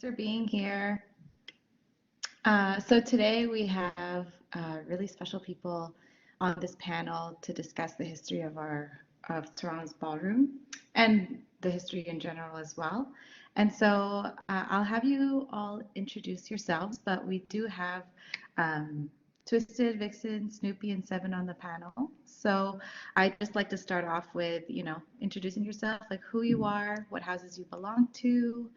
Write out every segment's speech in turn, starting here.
for being here. So today we have really special people on this panel to discuss the history of Toronto's ballroom and the history in general as well. And so I'll have you all introduce yourselves, but we do have Twysted, Vixen, Snoopy, and Seven on the panel. So I'd just like to start off with, introducing yourself, like who you are, what houses you belong to,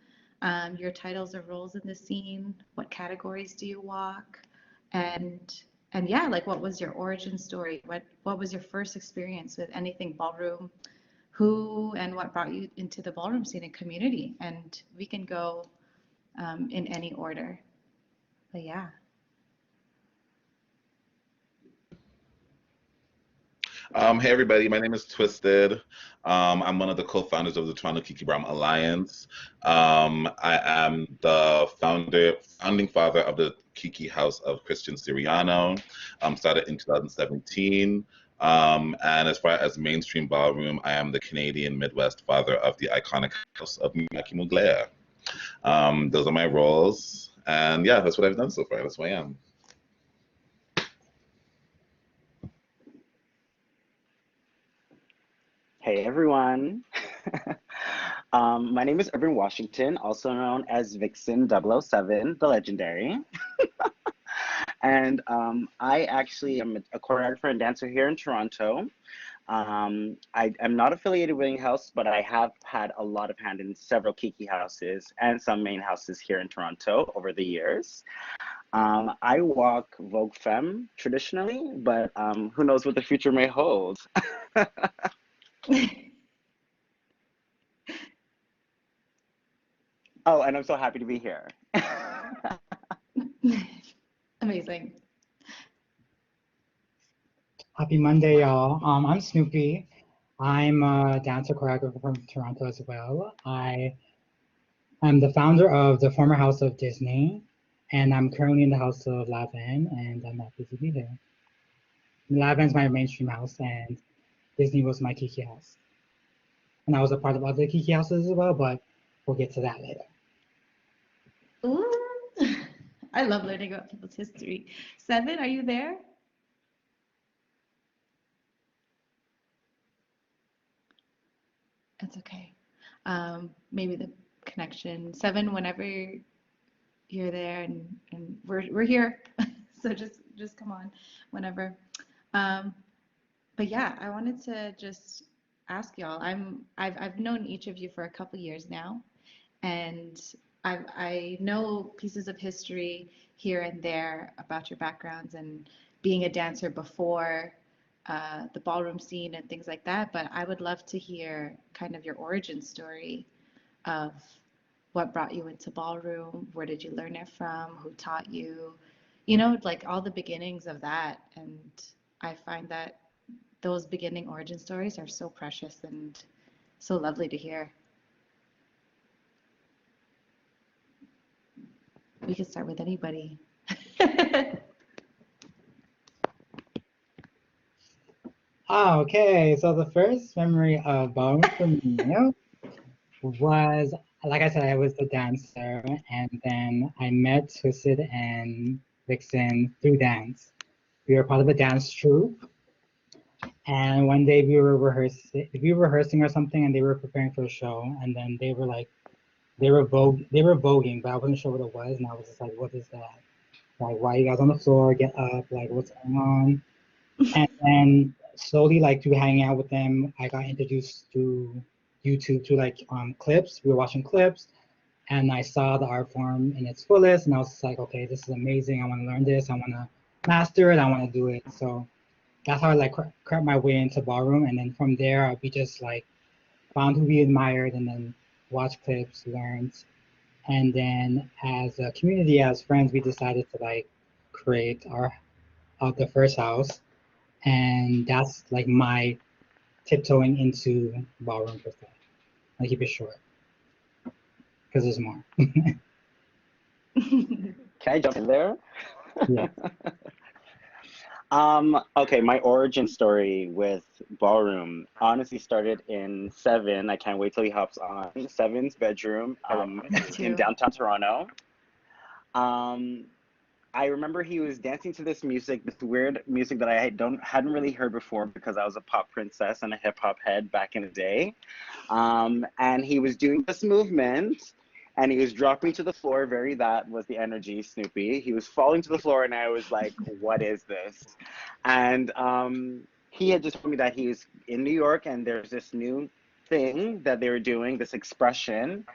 your titles or roles in the scene, what categories do you walk, and yeah, like what was your origin story? What was your first experience with anything ballroom? Who and what brought you into the ballroom scene and community? And we can go in any order. But yeah. Hey everybody, my name is Twysted. I'm one of the co-founders of the Toronto Kiki Ballroom Alliance. I am the founding father of the Kiki House of Twysted Siriano, started in 2017. And as far as mainstream ballroom, I am the Canadian Midwest father of the iconic House of Magnifique. Those are my roles. And yeah, that's what I've done so far. That's who I am. Hey everyone. My name is Urban Washington, also known as Vixen 007, the legendary. And I actually am a choreographer and dancer here in Toronto. I am not affiliated with any house, but I have had a lot of hand in several Kiki houses and some main houses here in Toronto over the years. I walk Vogue Femme traditionally, but who knows what the future may hold. Oh, and I'm so happy to be here. Amazing. Happy Monday, y'all. I'm Snoopy. I'm a dancer choreographer from Toronto as well. I am the founder of the former House of Disney, and I'm currently in the House of Lavan, and I'm happy to be here. Lavan's my mainstream house, and Disney was my Kiki house. And I was a part of other Kiki houses as well, but we'll get to that later. Ooh, I love learning about people's history. Seven, are you there? That's okay. Maybe the connection. Seven, whenever you're there, and we're here, so just come on whenever. But yeah, I wanted to just ask y'all. I've known each of you for a couple years now, and I know pieces of history here and there about your backgrounds and being a dancer before the ballroom scene and things like that. But I would love to hear kind of your origin story of what brought you into ballroom, where did you learn it from, who taught you, like all the beginnings of that. And I find that those beginning origin stories are so precious and so lovely to hear. We could start with anybody. Okay, so the first memory of ballroom for me was, like I said, I was the dancer, and then I met Twysted and Vixen through dance. We were part of a dance troupe, and one day we were rehearsing or something, and they were preparing for a show, and then they were voguing, but I wasn't sure what it was, and I was just like, what is that? Like, why are you guys on the floor? Get up, like, what's going on? And then slowly, like, through hanging out with them, I got introduced to YouTube to like clips. We were watching clips, and I saw the art form in its fullest, and I was just like, okay, this is amazing. I want to learn this. I want to master it. I want to do it. So that's how I like crept my way into ballroom, and then from there, we just like found who we admired, and then watched clips, learned, and then as a community, as friends, we decided to like create the first house. And that's like my tiptoeing into ballroom per se. I'll keep it short because there's more. Can I jump in there? Yeah. Okay, my origin story with ballroom honestly started in Seven. I can't wait till he hops on Seven's bedroom Me in too. downtown Toronto. Um, I remember he was dancing to this music, this weird music that I hadn't really heard before because I was a pop princess and a hip hop head back in the day. And he was doing this movement and he was dropping to the floor. Very, that was the energy, Snoopy. He was falling to the floor and I was like, what is this? And he had just told me that he was in New York and there's this new thing that they were doing, this expression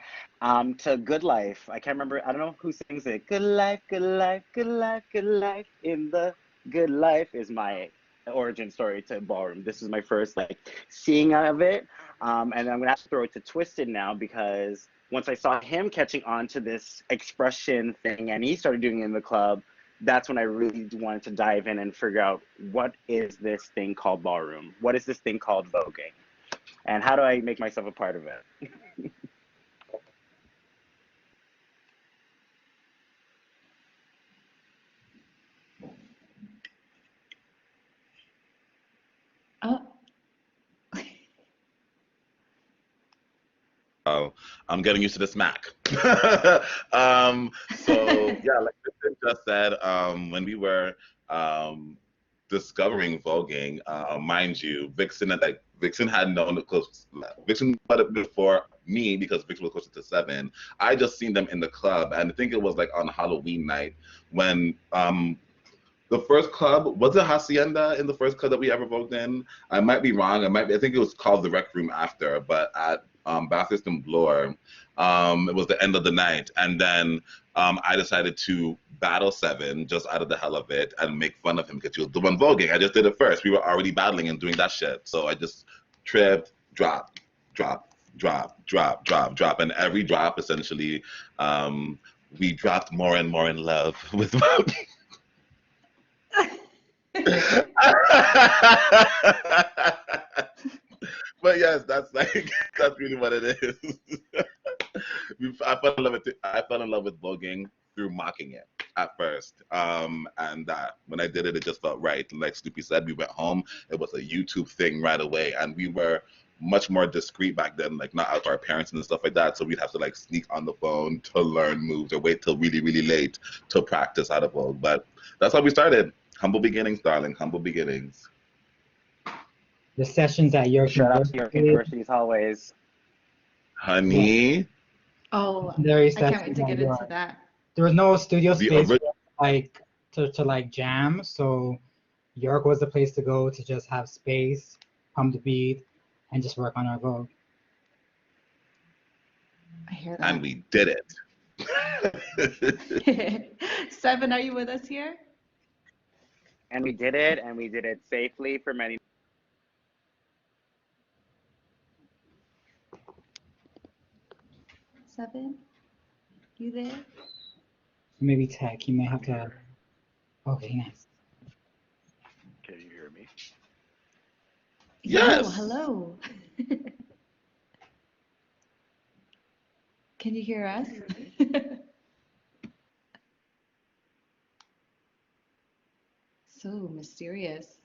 to Good Life. I can't remember, I don't know who sings it. Good life, good life, good life, good life. In the good life is my origin story to ballroom. This is my first like seeing of it. And I'm gonna have to throw it to Twysted now because once I saw him catching on to this expression thing and he started doing it in the club, that's when I really wanted to dive in and figure out what is this thing called ballroom? What is this thing called voguing? And how do I make myself a part of it? Oh, Oh, I'm getting used to the smack. So yeah, like Vixen just said, when we were discovering voguing, mind you, Vixen had known because Vixen put it before me because Vixen was closer to Seven. I just seen them in the club, and I think it was like on Halloween night when the first club was it Hacienda in the first club that we ever vogued in. I might be wrong. I think it was called the Rec Room after, but at Bathurst and Bloor, it was the end of the night, and then I decided to battle Seven just out of the hell of it and make fun of him because he was the one voguing. I just did it first. We were already battling and doing that shit, so I just tripped, drop, drop, drop, drop, drop, drop, and every drop essentially, we dropped more and more in love with voguing. But yes, that's like that's really what it is. I fell in love with voguing through mocking it at first, and when I did it, it just felt right. Like Snoopy said, we went home. It was a YouTube thing right away, and we were much more discreet back then, like not out to our parents and stuff like that. So we'd have to like sneak on the phone to learn moves or wait till really, really late to practice how to vogue. But that's how we started. Humble beginnings, darling. Humble beginnings. The sessions at York Shout out to York University, University's hallways. Honey, oh, legendary I can't sessions wait to at get into York. that. There was no studio the space original. like to like jam, so York was the place to go to just have space, pump the beat, and just work on our vogue. I hear And that. we did it. Seven, are you with us here? And we did it safely for many. Seven, you there? Maybe tech, you may have to. Okay, nice. Can you hear me? Yo, Yes. hello. Can you hear us? So mysterious.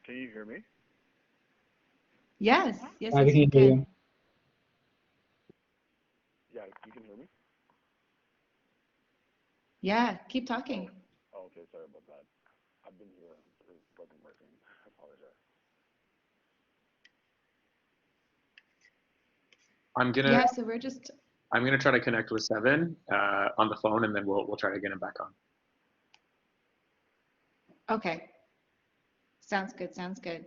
Can you hear me? Yes, yes, I yes, can we hear you. can. Yeah, you can hear me? Yeah, keep talking. Oh, okay, sorry about that. I've been here. It wasn't working. I apologize. Yeah, so we're just I'm gonna try to connect with Seven on the phone, and then we'll try to get him back on. okay. Sounds good, sounds good.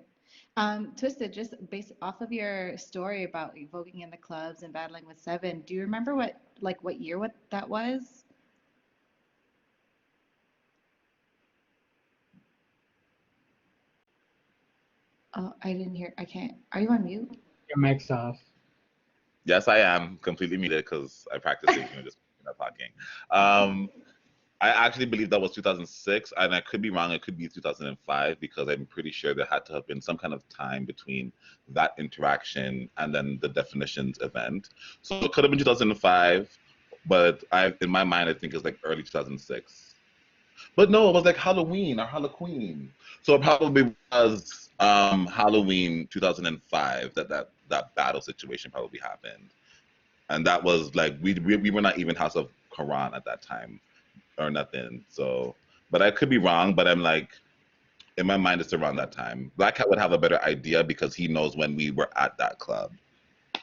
Twisted, just based off of your story about voguing in the clubs and battling with Seven, do you remember what year what that was? Oh, I didn't hear. I can't. Are you on mute? Your mic's off. Yes, I am completely muted because I practiced it, just not talking. I actually believe that was 2006, and I could be wrong. It could be 2005 because I'm pretty sure there had to have been some kind of time between that interaction and then the definitions event. So it could have been 2005, but in my mind, I think it's like early 2006. But no, it was like Halloween or Halloween. So it probably was Halloween 2005 that battle situation probably happened. And that was like we were not even House of Quran at that time or nothing. So, but I could be wrong. But I'm like, in my mind, it's around that time. Black Cat would have a better idea because he knows when we were at that club.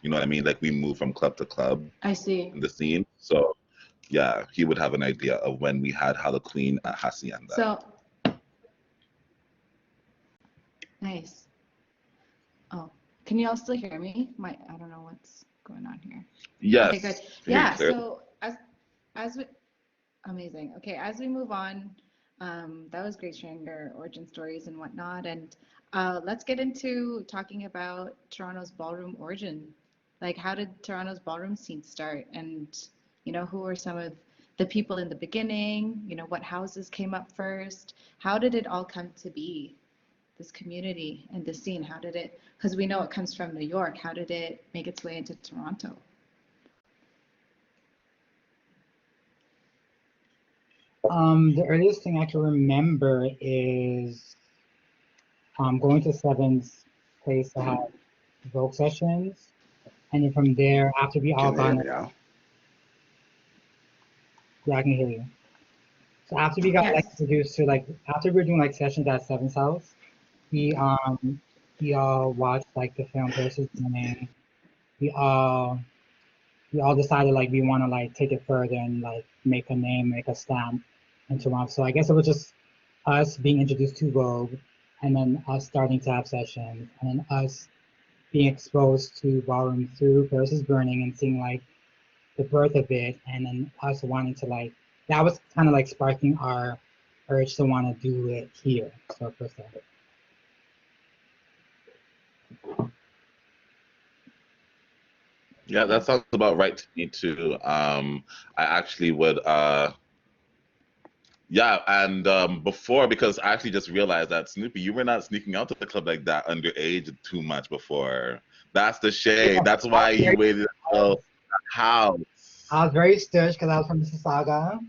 You know what I mean? Like we moved from club to club I see. in the scene. So yeah, he would have an idea of when we had Halloween at Hacienda. So nice. Oh, can you all still hear me? I don't know what's going on here. Yes. Okay, good. Can you Yeah. clear? So as we amazing. Okay, as we move on, that was great sharing your origin stories and whatnot. And let's get into talking about Toronto's ballroom origin. Like, how did Toronto's ballroom scene start? And, who were some of the people in the beginning? What houses came up first? How did it all come to be, this community and this scene? How did it, because we know it comes from New York, how did it make its way into Toronto? The earliest thing I can remember is going to Seven's place to have Vogue sessions, and then from there, after we all Can you hear got, me now? yeah, I can hear you. So after we got like Yes. introduced to like after we were doing like sessions at Seven's house, we all watched like the film Paris Burning. We all decided like we want to like take it further and like make a name, make a stamp in Toronto. So I guess it was just us being introduced to Vogue, and then us starting to have sessions, and then us being exposed to ballroom through Paris is Burning and seeing like the birth of it, and then us wanting to like that was kind of like sparking our urge to want to do it here. So first that. Yeah, that sounds about right to me too. I actually would yeah, and before, because I actually just realized that Snoopy, you were not sneaking out to the club like that underage too much before. That's the shade. That's why you waited until the house. I was very stirred because I was from Mississauga,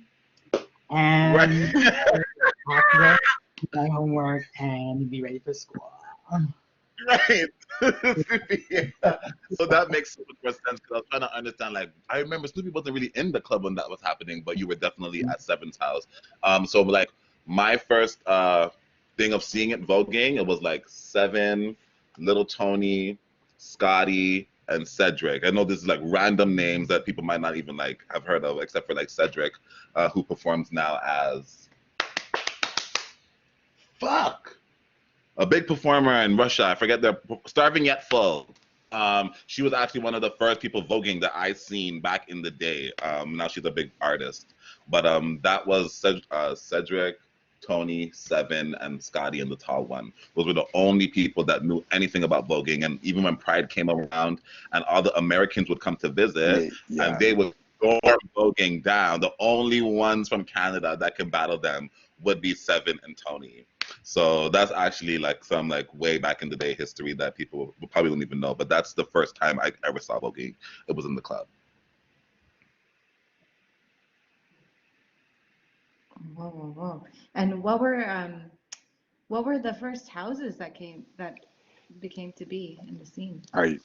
and Right. after my homework and be ready for school. Right. Yeah. So that makes so much more sense because I was trying to understand. Like, I remember Snoopy wasn't really in the club when that was happening, but you were definitely at Seven's house. So like my first thing of seeing it voguing, it was like Seven, Little Tony, Scotty, and Cedric. I know this is like random names that people might not even like have heard of, except for like Cedric, who performs now as a big performer in Russia. I forget their Starving Yet Full. She was actually one of the first people voguing that I seen back in the day. Now she's a big artist, but that was Cedric, Tony, Seven, and Scotty and the Tall One. Those were the only people that knew anything about voguing. And even when Pride came around, and all the Americans would come to visit, Yeah. and they would storm voguing down, the only ones from Canada that could battle them would be Seven and Tony. So that's actually like some like way back in the day history that people probably wouldn't even know. But that's the first time I ever saw voguing. It was in the club. Whoa, whoa, whoa. And what were the first houses that became to be in the scene? All right.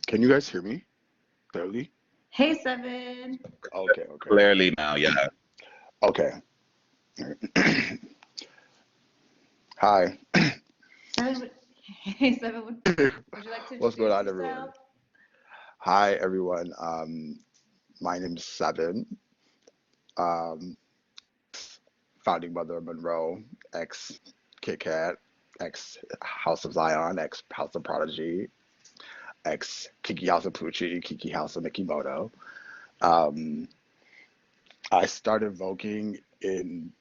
Can you guys hear me clearly? Hey, Seven. Okay. Clearly now, yeah. Okay. Hi. Seven, hey, Seven, would you like to What's going introduce on, everyone? yourself? Hi, everyone. My name is Seven. Founding mother of Monroe, ex Kit Kat, ex House of Zion, ex House of Prodigy, ex Kiki House of Poochie, Kiki House of Mikimoto. I started voguing in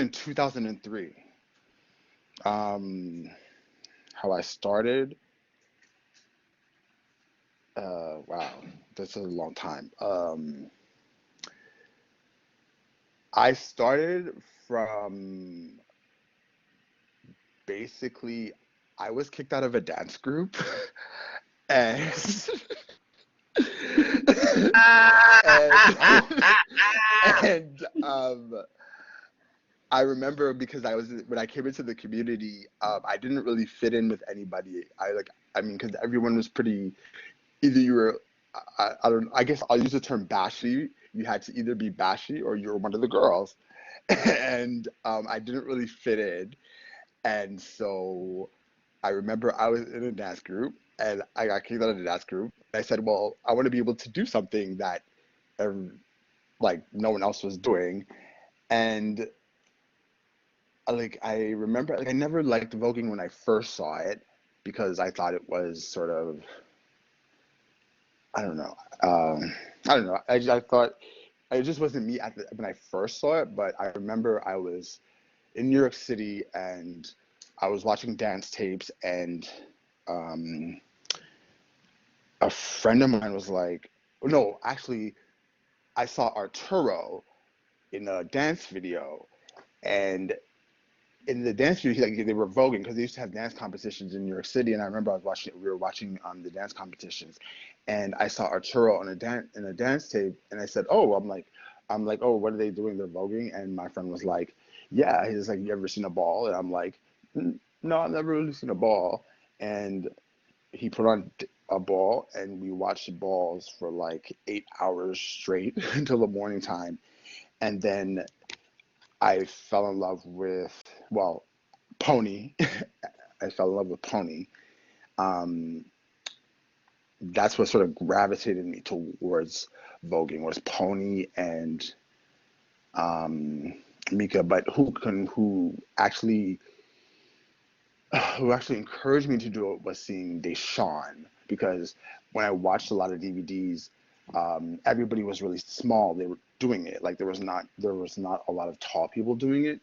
2003. How I started, wow, this is a long time. I started from basically, I was kicked out of a dance group, and And I remember because when I came into the community, I didn't really fit in with anybody. I mean, because everyone was pretty. Either you were, I don't. I guess I'll use the term bashy. You had to either be bashy or you were one of the girls, and I didn't really fit in. And so I remember I was in a dance group, and I got kicked out of the dance group. And I said, "Well, I want to be able to do something that, like, no one else was doing." And like I remember, like I never liked voguing when I first saw it because I thought it was sort of, I don't know, I don't know. I thought it just wasn't me when I first saw it. But I remember I was in New York City and I was watching dance tapes, and um, a friend of mine was like, no, actually, I saw Arturo in a dance video, and in the dance video, like they were voguing because they used to have dance competitions in New York City, and I remember we were watching the dance competitions, and I saw Arturo on a dance tape, and I said, oh, I'm like, oh, what are they doing? They're voguing, and my friend was like, yeah. He's like, you ever seen a ball? And I'm like, no, I've never really seen a ball, and he put on a ball, and we watched balls for like 8 hours straight until the morning time, and then I fell in love with, well, Pony. I fell in love with Pony. Um, that's what sort of gravitated me towards voguing was Pony and Mika. But who actually encouraged me to do it was seeing Deshawn, because when I watched a lot of DVDs, everybody was really small. They were doing it. Like there was not a lot of tall people doing it.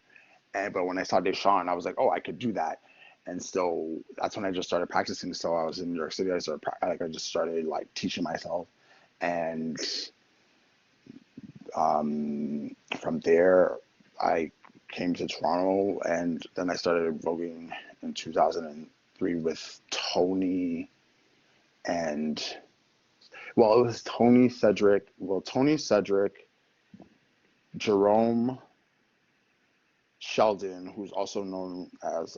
But when I saw Deshawn, I was like, oh, I could do that. And so that's when I just started practicing. So I was in New York City. I just started like teaching myself, and from there I came to Toronto, and then I started voguing in 2003 with Tony and, well, it was Tony Cedric, Jerome Sheldon, who's also known as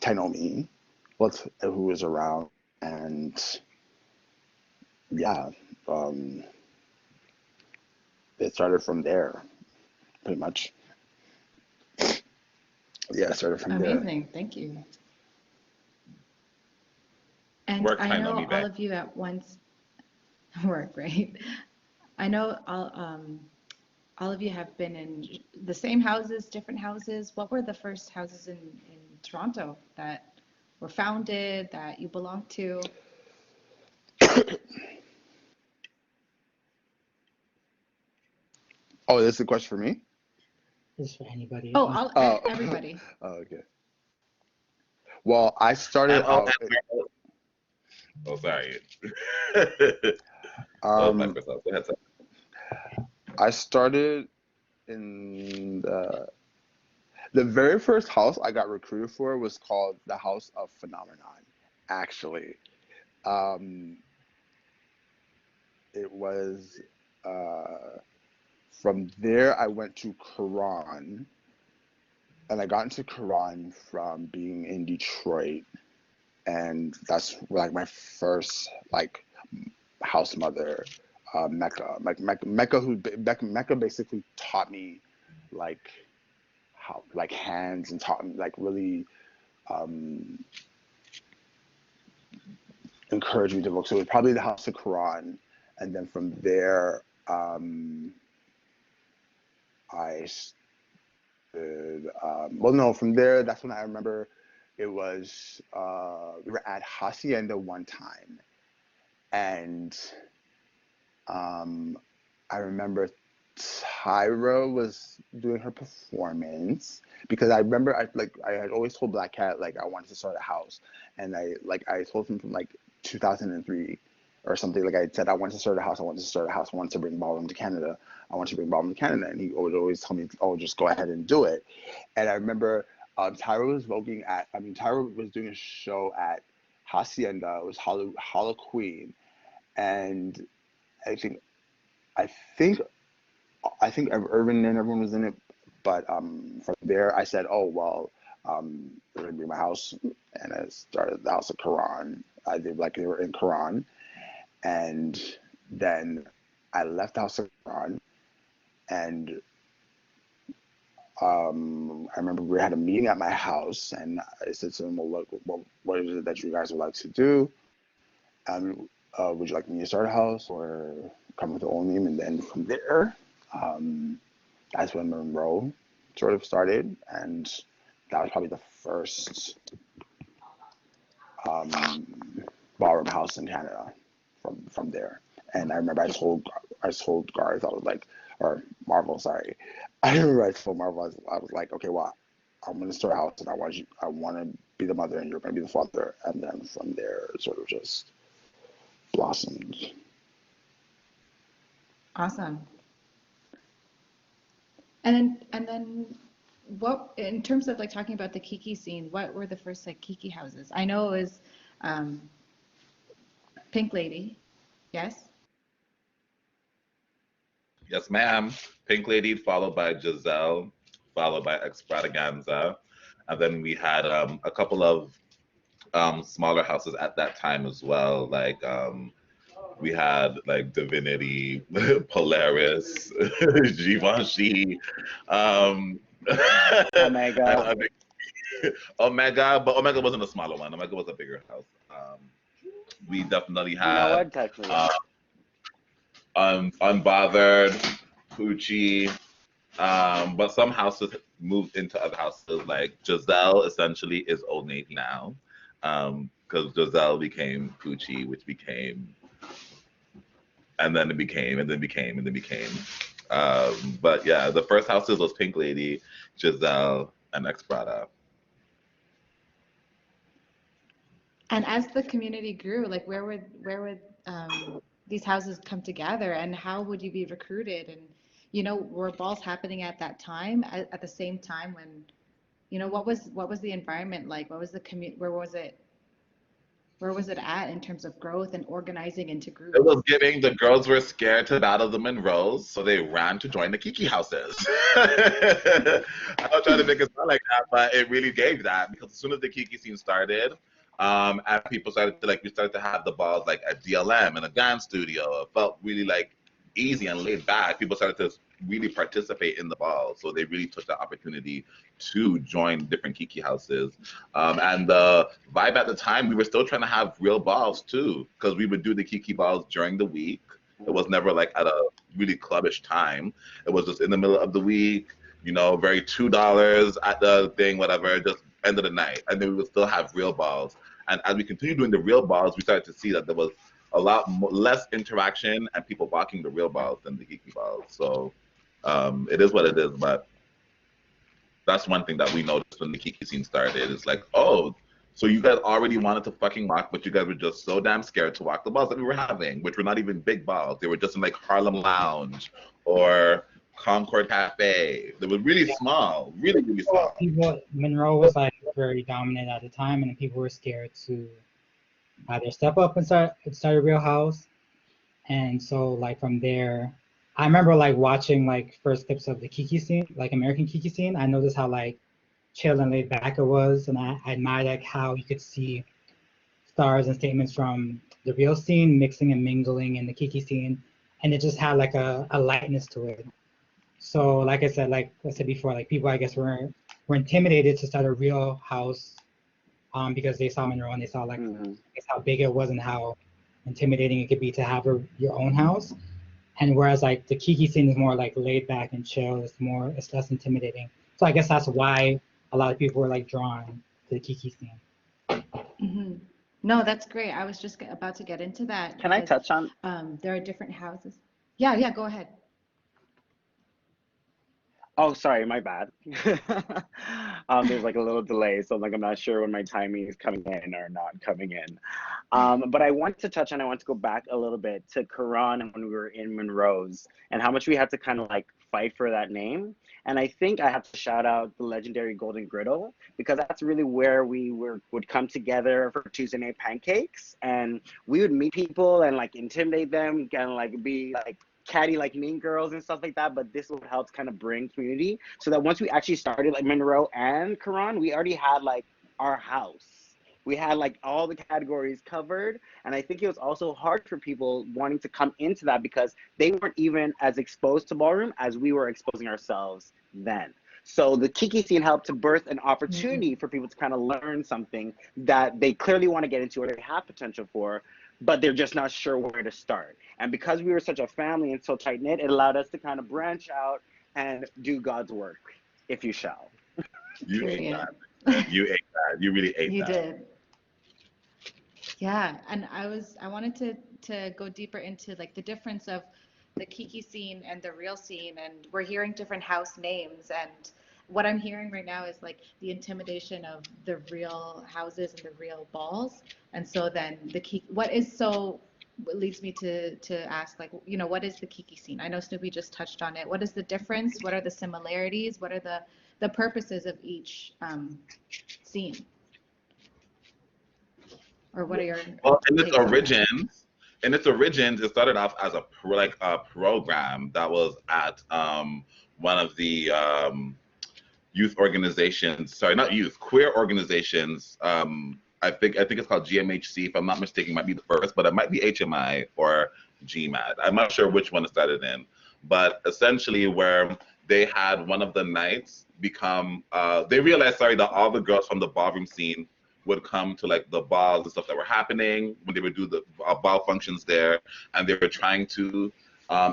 Tainomi, who was around, and yeah, um, it started from there, pretty much. Yeah, it started from there. Amazing. Thank you. And Work I kind know on me all back. of you at once work, right? I know all of you have been in the same houses, different houses. What were the first houses in Toronto that were founded that you belonged to? Oh, this is a question for me? Just for anybody. Oh, Oh, everybody. oh, okay. Well, I And started oh, out. oh, sorry. That was my Um, first thought. Go ahead, sir. I started in the very first house I got recruited for was called the House of Phenomenon. Actually, um, it was uh, from there I went to Quran, and I got into Quran from being in Detroit, and that's like my first like house mother, Mecca. Mecca basically taught me like how like hands, and taught me like really um, encouraged me to book. So it was probably the House of Quran, and then from there I well, no, from there that's when I remember it was we were at Hacienda one time, and um, I remember Tyra was doing her performance, because I remember I had always told Black Cat like I wanted to start a house, and I told him from like 2003 or something, like I said I wanted to start a house, I wanted to start a house, I wanted to bring ballroom to Canada, and he would always tell me, oh, just go ahead and do it. And I remember Tyra was voguing Tyra was doing a show at Hacienda. It was Halloween, and I think I think I think Urban and everyone was in it, but from there I said, oh well, they're gonna be my house, and I started the House of Quran. I did like they were in Quran, and then I left the House of Quran, and I remember we had a meeting at my house, and I said to them, well, look, what is it that you guys would like to do? Would you like me to start a house or come with the own name? And then from there, that's when Monroe sort of started, and that was probably the first ballroom house in Canada from there. And I remember I told Garth, I was like, or Marvel, sorry. I remember I told Marvel, I was like, okay, well, I'm gonna start a house, and I want to be the mother, and you're gonna be the father. And then from there, it sort of just blossomed. Awesome. And then what, in terms of like talking about the Kiki scene, what were the first like Kiki houses? I know it was um, Pink Lady, yes? Yes, ma'am. Pink Lady, followed by Giselle, followed by Extravaganza. And then we had a couple of smaller houses at that time as well. Like we had like Divinity, Polaris, Givenchy, um, and Omega. Omega, but Omega wasn't a smaller one. Omega was a bigger house. We definitely You know had what? Technically, uh, yeah. Unbothered, Poochie, but some houses moved into other houses. Like Giselle essentially is Old Navy now, because Giselle became Poochie, which became, and then it became, and then became, and then became. But yeah, the first houses was Pink Lady, Giselle, and Ex Prada. And as the community grew, like where would these houses come together, and how would you be recruited? And were balls happening at that time at the same time when what was the environment like? What was the where was it at in terms of growth and organizing into It groups? was giving the girls were scared to battle the Monroes, so they ran to join the Kiki houses. I don't try to make it sound like that, but it really gave that because as soon as the Kiki scene started, and people started to we started to have the balls like at DLM and a dance studio. It felt really like easy and laid back. People started to really participate in the ball, so they really took the opportunity to join different Kiki houses. And the vibe at the time, we were still trying to have real balls too, because we would do the Kiki balls during the week. It was never like at a really clubbish time. It was just in the middle of the week, very $2 at the thing, whatever, just end of the night. And then we would still have real balls. And as we continued doing the real balls, we started to see that there was a lot less interaction and people walking the real balls than the Kiki balls. So it is what it is, but that's one thing that we noticed when the Kiki scene started. It's like, oh, so you guys already wanted to fucking walk, but you guys were just so damn scared to walk the balls that we were having, which were not even big balls. They were just in like Harlem Lounge or Concord Cafe. They were really small, really, really small. Monroe was like very dominant at the time, and people were scared to either step up and start a real house. And so like from there, I remember like watching like first clips of the Kiki scene, like American Kiki scene. I noticed how like chill and laid back it was, and I admired like how you could see stars and statements from the real scene mixing and mingling in the Kiki scene, and it just had like a lightness to it. So like I said before, like people I guess were intimidated to start a real house, because they saw Monroe and they saw like I guess how big it was and how intimidating it could be to have your own house. And whereas like the Kiki scene is more like laid back and chill, it's less intimidating. So I guess that's why a lot of people were like drawn to the Kiki scene. Hmm. No, that's great. I was just about to get into that Can I because touch on? there are different houses. Yeah, yeah, go ahead. Oh, sorry, my bad. There's like a little delay, so I'm not sure when my timing is coming in or not coming in. But I want to touch on, I want to go back a little bit to Karan when we were in Monroe's and how much we had to kind of like fight for that name. And I think I have to shout out the legendary Golden Griddle because that's really where would come together for Tuesday night pancakes, and we would meet people and like intimidate them and like be like catty like Mean Girls and stuff like that, but this would help kind of bring community so that once we actually started like Monroe and Karan, we already had like our house. We had like all the categories covered. And I think it was also hard for people wanting to come into that because they weren't even as exposed to ballroom as we were exposing ourselves then. So the Kiki scene helped to birth an opportunity for people to kind of learn something that they clearly want to get into or they have potential for, but they're just not sure where to start. And because we were such a family and so tight knit, it allowed us to kind of branch out and do God's work, if you shall. You ate that. You ate that. You really ate You that. did. Yeah, and I wanted to go deeper into like the difference of the Kiki scene and the real scene, and we're hearing different house names, and what I'm hearing right now is like the intimidation of the real houses and the real balls, and so then the Kiki, what leads me to ask, like, you know, what is the Kiki scene? I know Snoopy just touched on it. What is the difference? What are the similarities? What are the purposes of each scene? Or what are your Well, in its takes on that? origins, it started off as a program that was at one of the youth organizations. Sorry, not youth, queer organizations. I think it's called GMHC. If I'm not mistaken, it might be the first, but it might be HMI or GMAD. I'm not sure which one it started in, but essentially where they had one of the nights become. They realized, sorry, that all the girls from the ballroom scene would come to like the balls and stuff that were happening when they would do the ball functions there, and they were trying to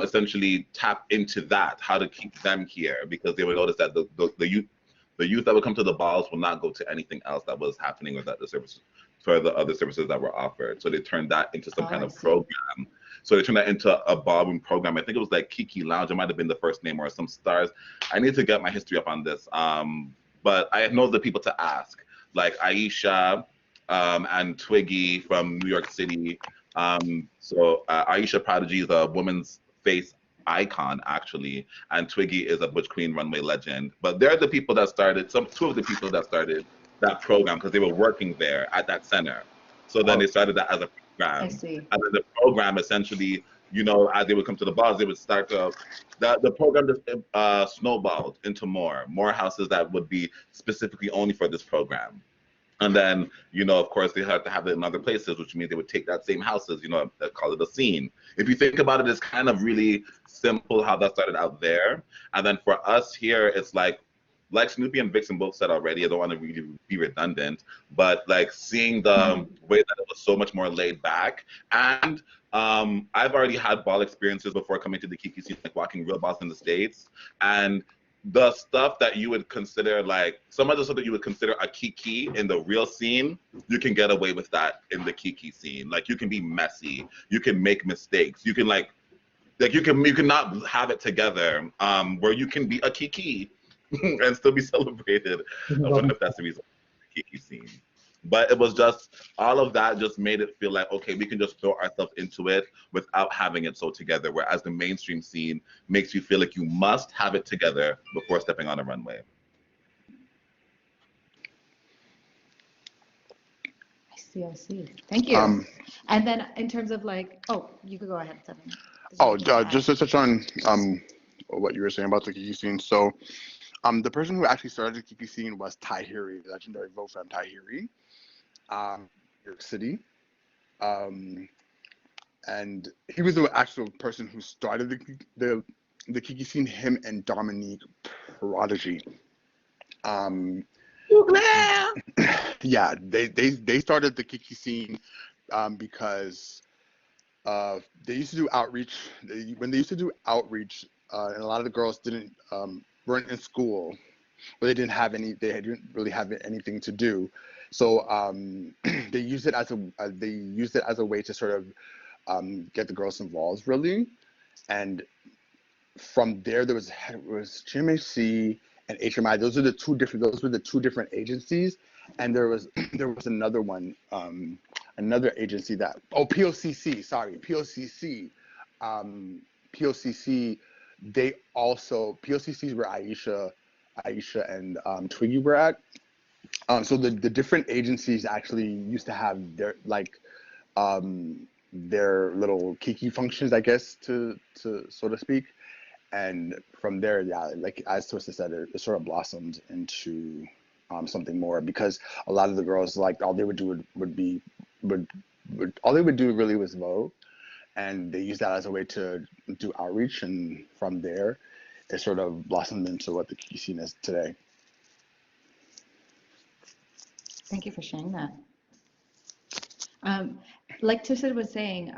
essentially tap into that, how to keep them here, because they would notice that the youth that would come to the balls would not go to anything else that was happening or that the service for the other services that were offered. So they turned that into some kind of program. So they turned that into a ballroom program. I think it was like Kiki Lounge. It might have been the first name or some stars. I need to get my history up on this. But I know the people to ask, like Aisha and Twiggy from New York City. Aisha Prodigy is a woman's face icon, actually, and Twiggy is a Butch Queen runway legend. But they're the people that started, two of the people that started that program because they were working there at that center. So then they started that as a program. I see. And then the program essentially, you know, as they would come to the bars, they would start to, the program just snowballed into more houses that would be specifically only for this program. And then, you know, of course, they had to have it in other places, which means they would take that same houses, you know, call it a scene. If you think about it, it's kind of really simple how that started out there. And then for us here, it's like Snoopy and Vixen both said already, I don't want to really be redundant, but like seeing the way that it was so much more laid back. And I've already had ball experiences before coming to the Kiki scene, like walking real balls in the States. And the stuff that you would consider, like some of the stuff that you would consider a Kiki in the real scene, you can get away with that in the Kiki scene. Like you can be messy, you can make mistakes, you can you can not have it together, where you can be a Kiki and still be celebrated. I don't know if that's the reason the Kiki scene. But it was just, all of that just made it feel like, okay, we can just throw ourselves into it without having it so together. Whereas the mainstream scene makes you feel like you must have it together before stepping on a runway. I see. Thank you. And then in terms of like, oh, you could go ahead, Seven. Just to touch on what you were saying about the Kiki scene. So the person who actually started the Kiki scene was Tahiri, the legendary Vogue femme Tahiri. New York City, and he was the actual person who started the Kiki scene. Him and Dominique Prodigy. Yeah, they started the Kiki scene because they used to do outreach. When they used to do outreach, and a lot of the girls weren't in school, but they didn't really have anything to do. So they used it as a way to sort of get the girls involved, really. And from there was GMHC and HMI. Those were the two different agencies. And there was another one, another agency POCC. Sorry, POCC. POCC. They also POCCs where Aisha and Twiggy were at. So the different agencies actually used to have their their little Kiki functions, I guess, to so to speak. And from there, yeah, like as Twisted said, it sort of blossomed into something more, because a lot of the girls, like, all they would do would all they would do really was vote, and they used that as a way to do outreach, and from there it sort of blossomed into what the Kiki scene is today. Thank you for sharing that. Like Twisted was saying,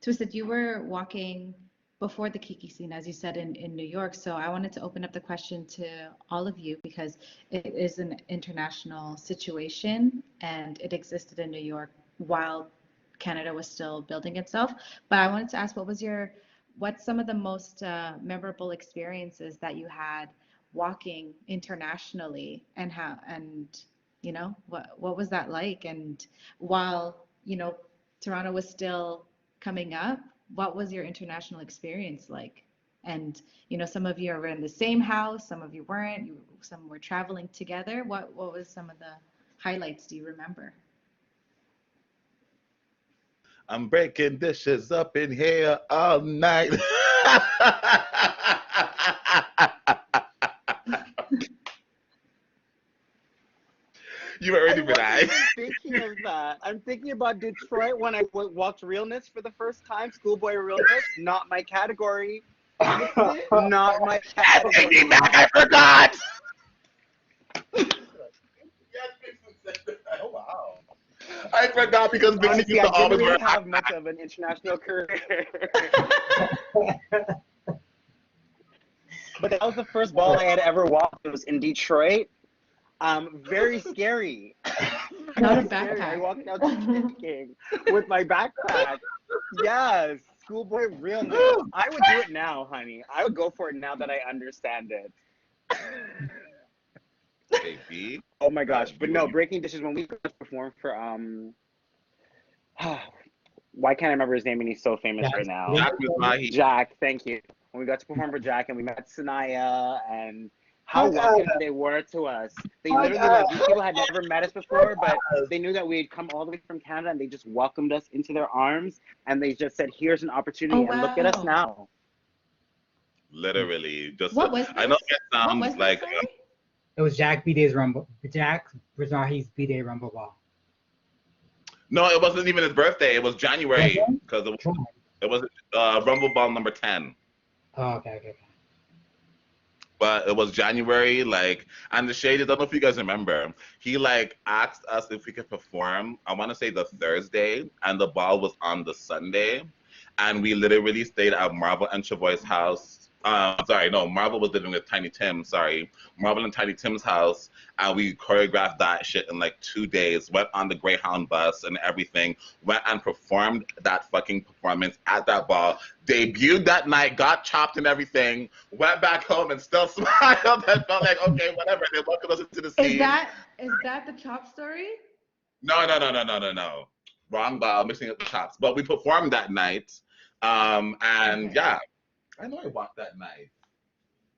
Twisted, you were walking before the Kiki scene, as you said, in New York. So I wanted to open up the question to all of you, because it is an international situation and it existed in New York while Canada was still building itself. But I wanted to ask, what's some of the most memorable experiences that you had walking internationally, and what was that like? And while, Toronto was still coming up, what was your international experience like? And, some of you are in the same house, some of you weren't, some were traveling together. What was some of the highlights do you remember? I'm breaking dishes up in here all night. You were ready for that. I'm thinking of that. I'm thinking about Detroit when I walked realness for the first time. Schoolboy realness, not my category. Honestly, not my category. I forgot. Oh wow. I forgot, because Vixen Honestly, used I to didn't always really wear have much of an international career. But that was the first ball I had ever walked. It was in Detroit. Very scary. Not a Very scary. I backpack. walked out shaking with my backpack. Yes, schoolboy realness. I would do it now, honey. I would go for it now that I understand it. baby. Oh my gosh! But no, breaking dishes when we got to perform for why can't I remember his name and he's so famous right now? Jack, thank you. When we got to perform for Jack and we met Sanaya, and how welcome they were to us. They literally, like, these people had never met us before, but they knew that we had come all the way from Canada, and they just welcomed us into their arms, and they just said, here's an opportunity, and look at us now. Literally. Just What was this? I know it sounds What was like this, sorry? It was Jack B-Day's Rumble. Jack Brazahi's B-Day Rumble Ball. No, it wasn't even his birthday. It was January, because it was Rumble Ball number 10. Oh, okay. But it was January, like, and the shade, I don't know if you guys remember, he like asked us if we could perform, I want to say the Thursday, and the ball was on the Sunday, and we literally stayed at Marvel and Chavoy's house. Marvel was living with Tiny Tim, Marvel and Tiny Tim's house, and we choreographed that shit in like 2 days, went on the Greyhound bus and everything, went and performed that fucking performance at that ball, debuted that night, got chopped and everything, went back home and still smiled and felt like, okay, whatever, they welcomed us into the scene. Is that the chop story? No. Wrong ball, mixing up the chops. But we performed that night, and Okay. yeah. I know I walked that night.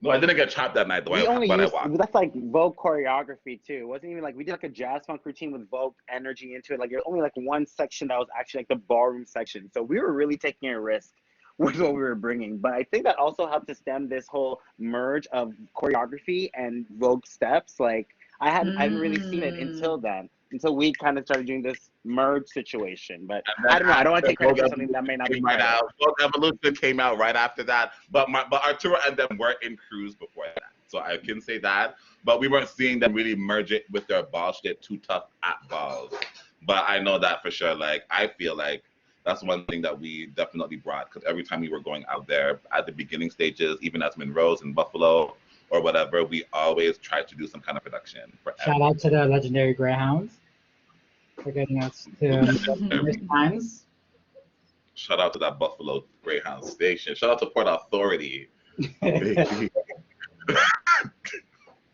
No, I didn't get chopped that night, though. We only I used, walked. that's like Vogue choreography too. It wasn't even like, we did like a jazz funk routine with Vogue energy into it. Like, there's only like one section that was actually like the ballroom section. So we were really taking a risk with what we were bringing. But I think that also helped to stem this whole merge of choreography and Vogue steps. Like, I hadn't really seen it until then, until we kind of started doing this merge situation. But I don't know. I don't want to take credit for something that may not be right credit. out. Vogue Evolution came out right after that. But Arturo and them were in crews before that, so I can say that. But we weren't seeing them really merge it with their ball shit too tough at balls. But I know that for sure. Like, I feel like that's one thing that we definitely brought, because every time we were going out there at the beginning stages, even as Monroe's in Buffalo or whatever, we always tried to do some kind of production. Shout out to the legendary Greyhounds for getting us to times. Shout out to that Buffalo Greyhound station. Shout out to Port Authority.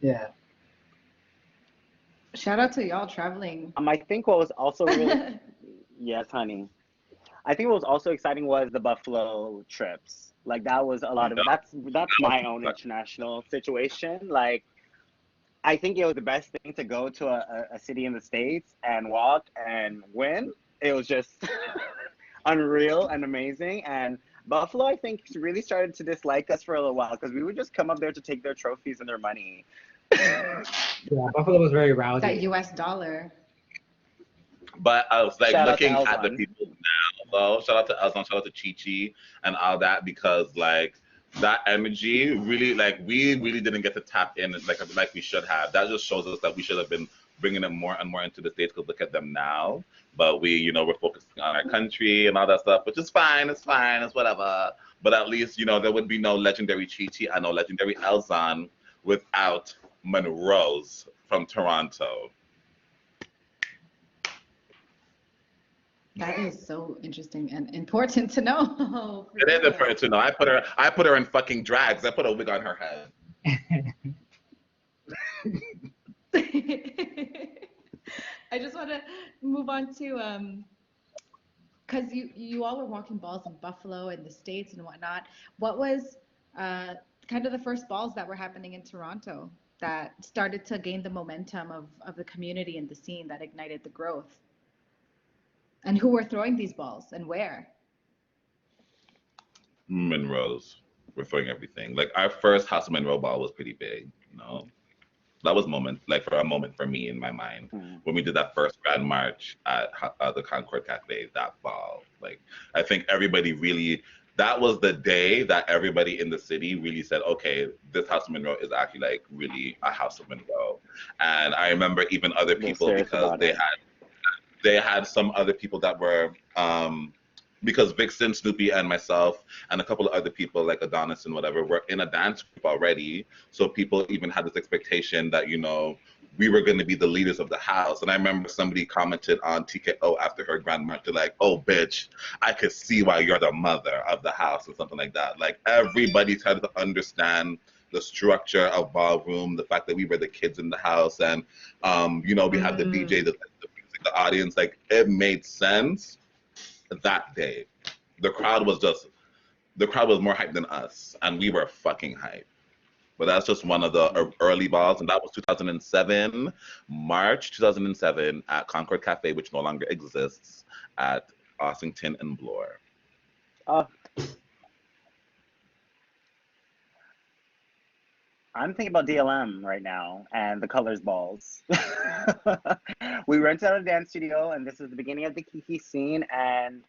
Yeah. Shout out to y'all traveling. I think what was also really, yes, honey. I think what was also exciting was the Buffalo trips. Like, that was a lot of, that's my own international situation. Like, I think it was the best thing to go to a city in the States and walk and win. It was just, unreal and amazing. And Buffalo, I think, really started to dislike us for a little while because we would just come up there to take their trophies and their money. Yeah, Buffalo was very rowdy. That US dollar. But I was like Shout out to looking at the Elzon. people now, though. Shout out to Elzon, shout out to Chi Chi and all that, because like that energy really, like, we really didn't get to tap in like we should have. That just shows us that we should have been bringing them more and more into the States, because look at them now. But we, you know, we're focusing on our country and all that stuff, which is fine. It's fine. It's whatever. But at least, you know, there would be no legendary Chi Chi and no legendary Elzon without Monroe's from Toronto. That is so interesting and important to know. It is important to know. I put her in fucking drags. I put a wig on her head. I just want to move on to because you all were walking balls in Buffalo and the States and whatnot. What was kind of the first balls that were happening in Toronto that started to gain the momentum of the community and the scene that ignited the growth? And who were throwing these balls and where? Monroe's. We're throwing everything. Like our first House of Monroe ball was pretty big, you know. That was a moment for me in my mind when we did that first grand march at the Concord Cafe. That ball, like, I think everybody really. That was the day that everybody in the city really said, okay, this House of Monroe is actually like really a House of Monroe. And I remember even other people, because they had some other people that were because Vixen, Snoopy, and myself, and a couple of other people like Adonis and whatever were in a dance group already. So people even had this expectation that, you know, we were going to be the leaders of the house. And I remember somebody commented on TKO after her grand march, they're like, oh, bitch, I could see why you're the mother of the house, or something like that. Like, everybody tried to understand the structure of ballroom, the fact that we were the kids in the house, and, you know, we had the DJ, the music, the audience. Like, it made sense that day. The crowd was more hyped than us, and we were fucking hyped. But that's just one of the early balls, and that was 2007, March 2007, at Concord Cafe, which no longer exists, at Ossington and Bloor. I'm thinking about DLM right now and the colors balls. We rented out a dance studio, and this is the beginning of the Kiki scene. And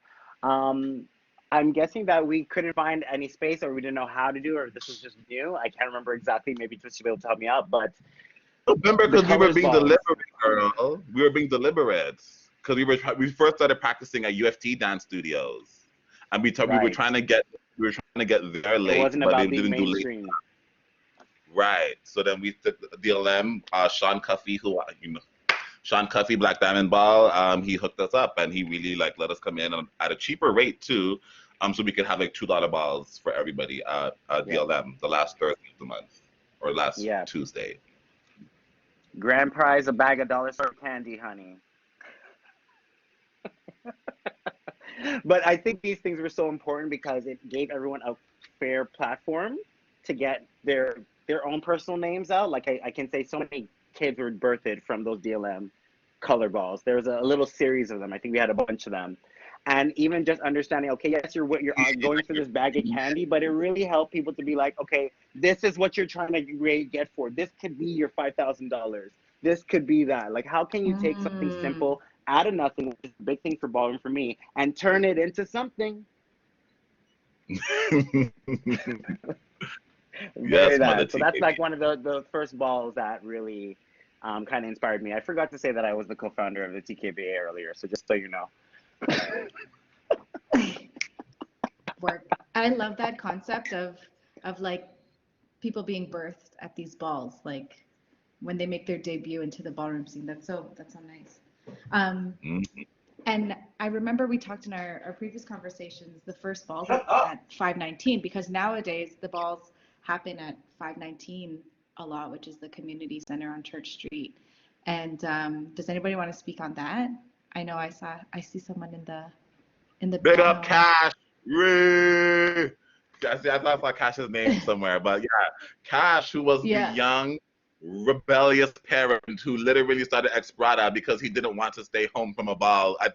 I'm guessing that we couldn't find any space, or we didn't know how to do, or this was just new. I can't remember exactly. Maybe Twist will be able to help me out. But remember, because we were being deliberate, girl. We were being deliberate because we first started practicing at UFT dance studios, and we were trying to get there late, it wasn't but about they being didn't do late. mainstream. Right. So then we took DLM, Sean Cuffey, Sean Cuffey, Black Diamond Ball. He hooked us up, and he really like let us come in at a cheaper rate too, so we could have like $2 balls for everybody at DLM the last Thursday of the month, or last Tuesday. Grand prize, a bag of dollar store candy, honey. But I think these things were so important because it gave everyone a fair platform to get their own personal names out. Like I can say so many kids were birthed from those DLM color balls. There was a little series of them. I think we had a bunch of them. And even just understanding, okay, yes, you're going for this bag of candy, but it really helped people to be like, okay, this is what you're trying to get for. This could be your $5,000. This could be that. Like, how can you take something simple out of nothing, which is a big thing for ballroom for me, and turn it into something? Yes, so that's like one of the first balls that really kind of inspired me. I forgot to say that I was the co-founder of the TKBA earlier, so just so you know. Work. I love that concept of like people being birthed at these balls, like when they make their debut into the ballroom scene. That's so nice. And I remember we talked in our previous conversations, the first balls at 519, because nowadays the balls happen at 519 a lot, which is the community center on Church Street. And does anybody want to speak on that? I know I see someone in the Big panel. up Cash. I thought I saw Cash's name somewhere, but yeah, Cash, who was the young rebellious parent who literally started Exprada because he didn't want to stay home from a ball. I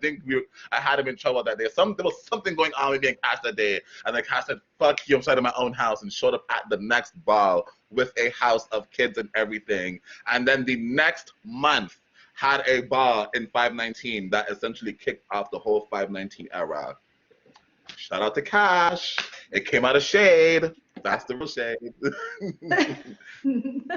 had him in trouble that day. There was something going on with me and Cash that day, and like Cash said, "Fuck you, I'm starting my own house," and showed up at the next ball with a house of kids and everything. And then the next month had a ball in 519 that essentially kicked off the whole 519 era. Shout out to Cash. It came out of shade. That's the real shade.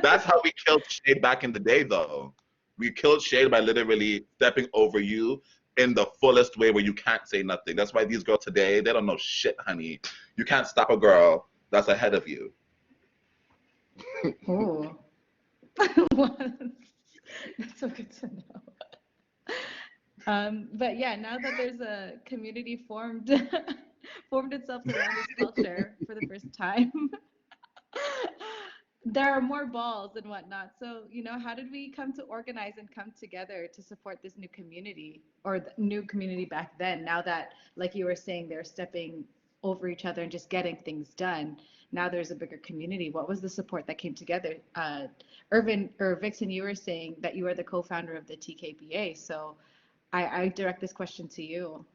That's how we killed shade back in the day, though. We killed shade by literally stepping over you in the fullest way where you can't say nothing. That's why these girls today, they don't know shit, honey. You can't stop a girl that's ahead of you. Ooh. That's so good to know. But yeah, now that there's a community formed itself around this culture for the first time, there are more balls and whatnot. So, how did we come to organize and come together to support this new community, or the new community back then? Now that, like you were saying, they're stepping over each other and just getting things done. Now there's a bigger community. What was the support that came together? Irvin or Vixen, you were saying that you are the co-founder of the TKBA. So I direct this question to you.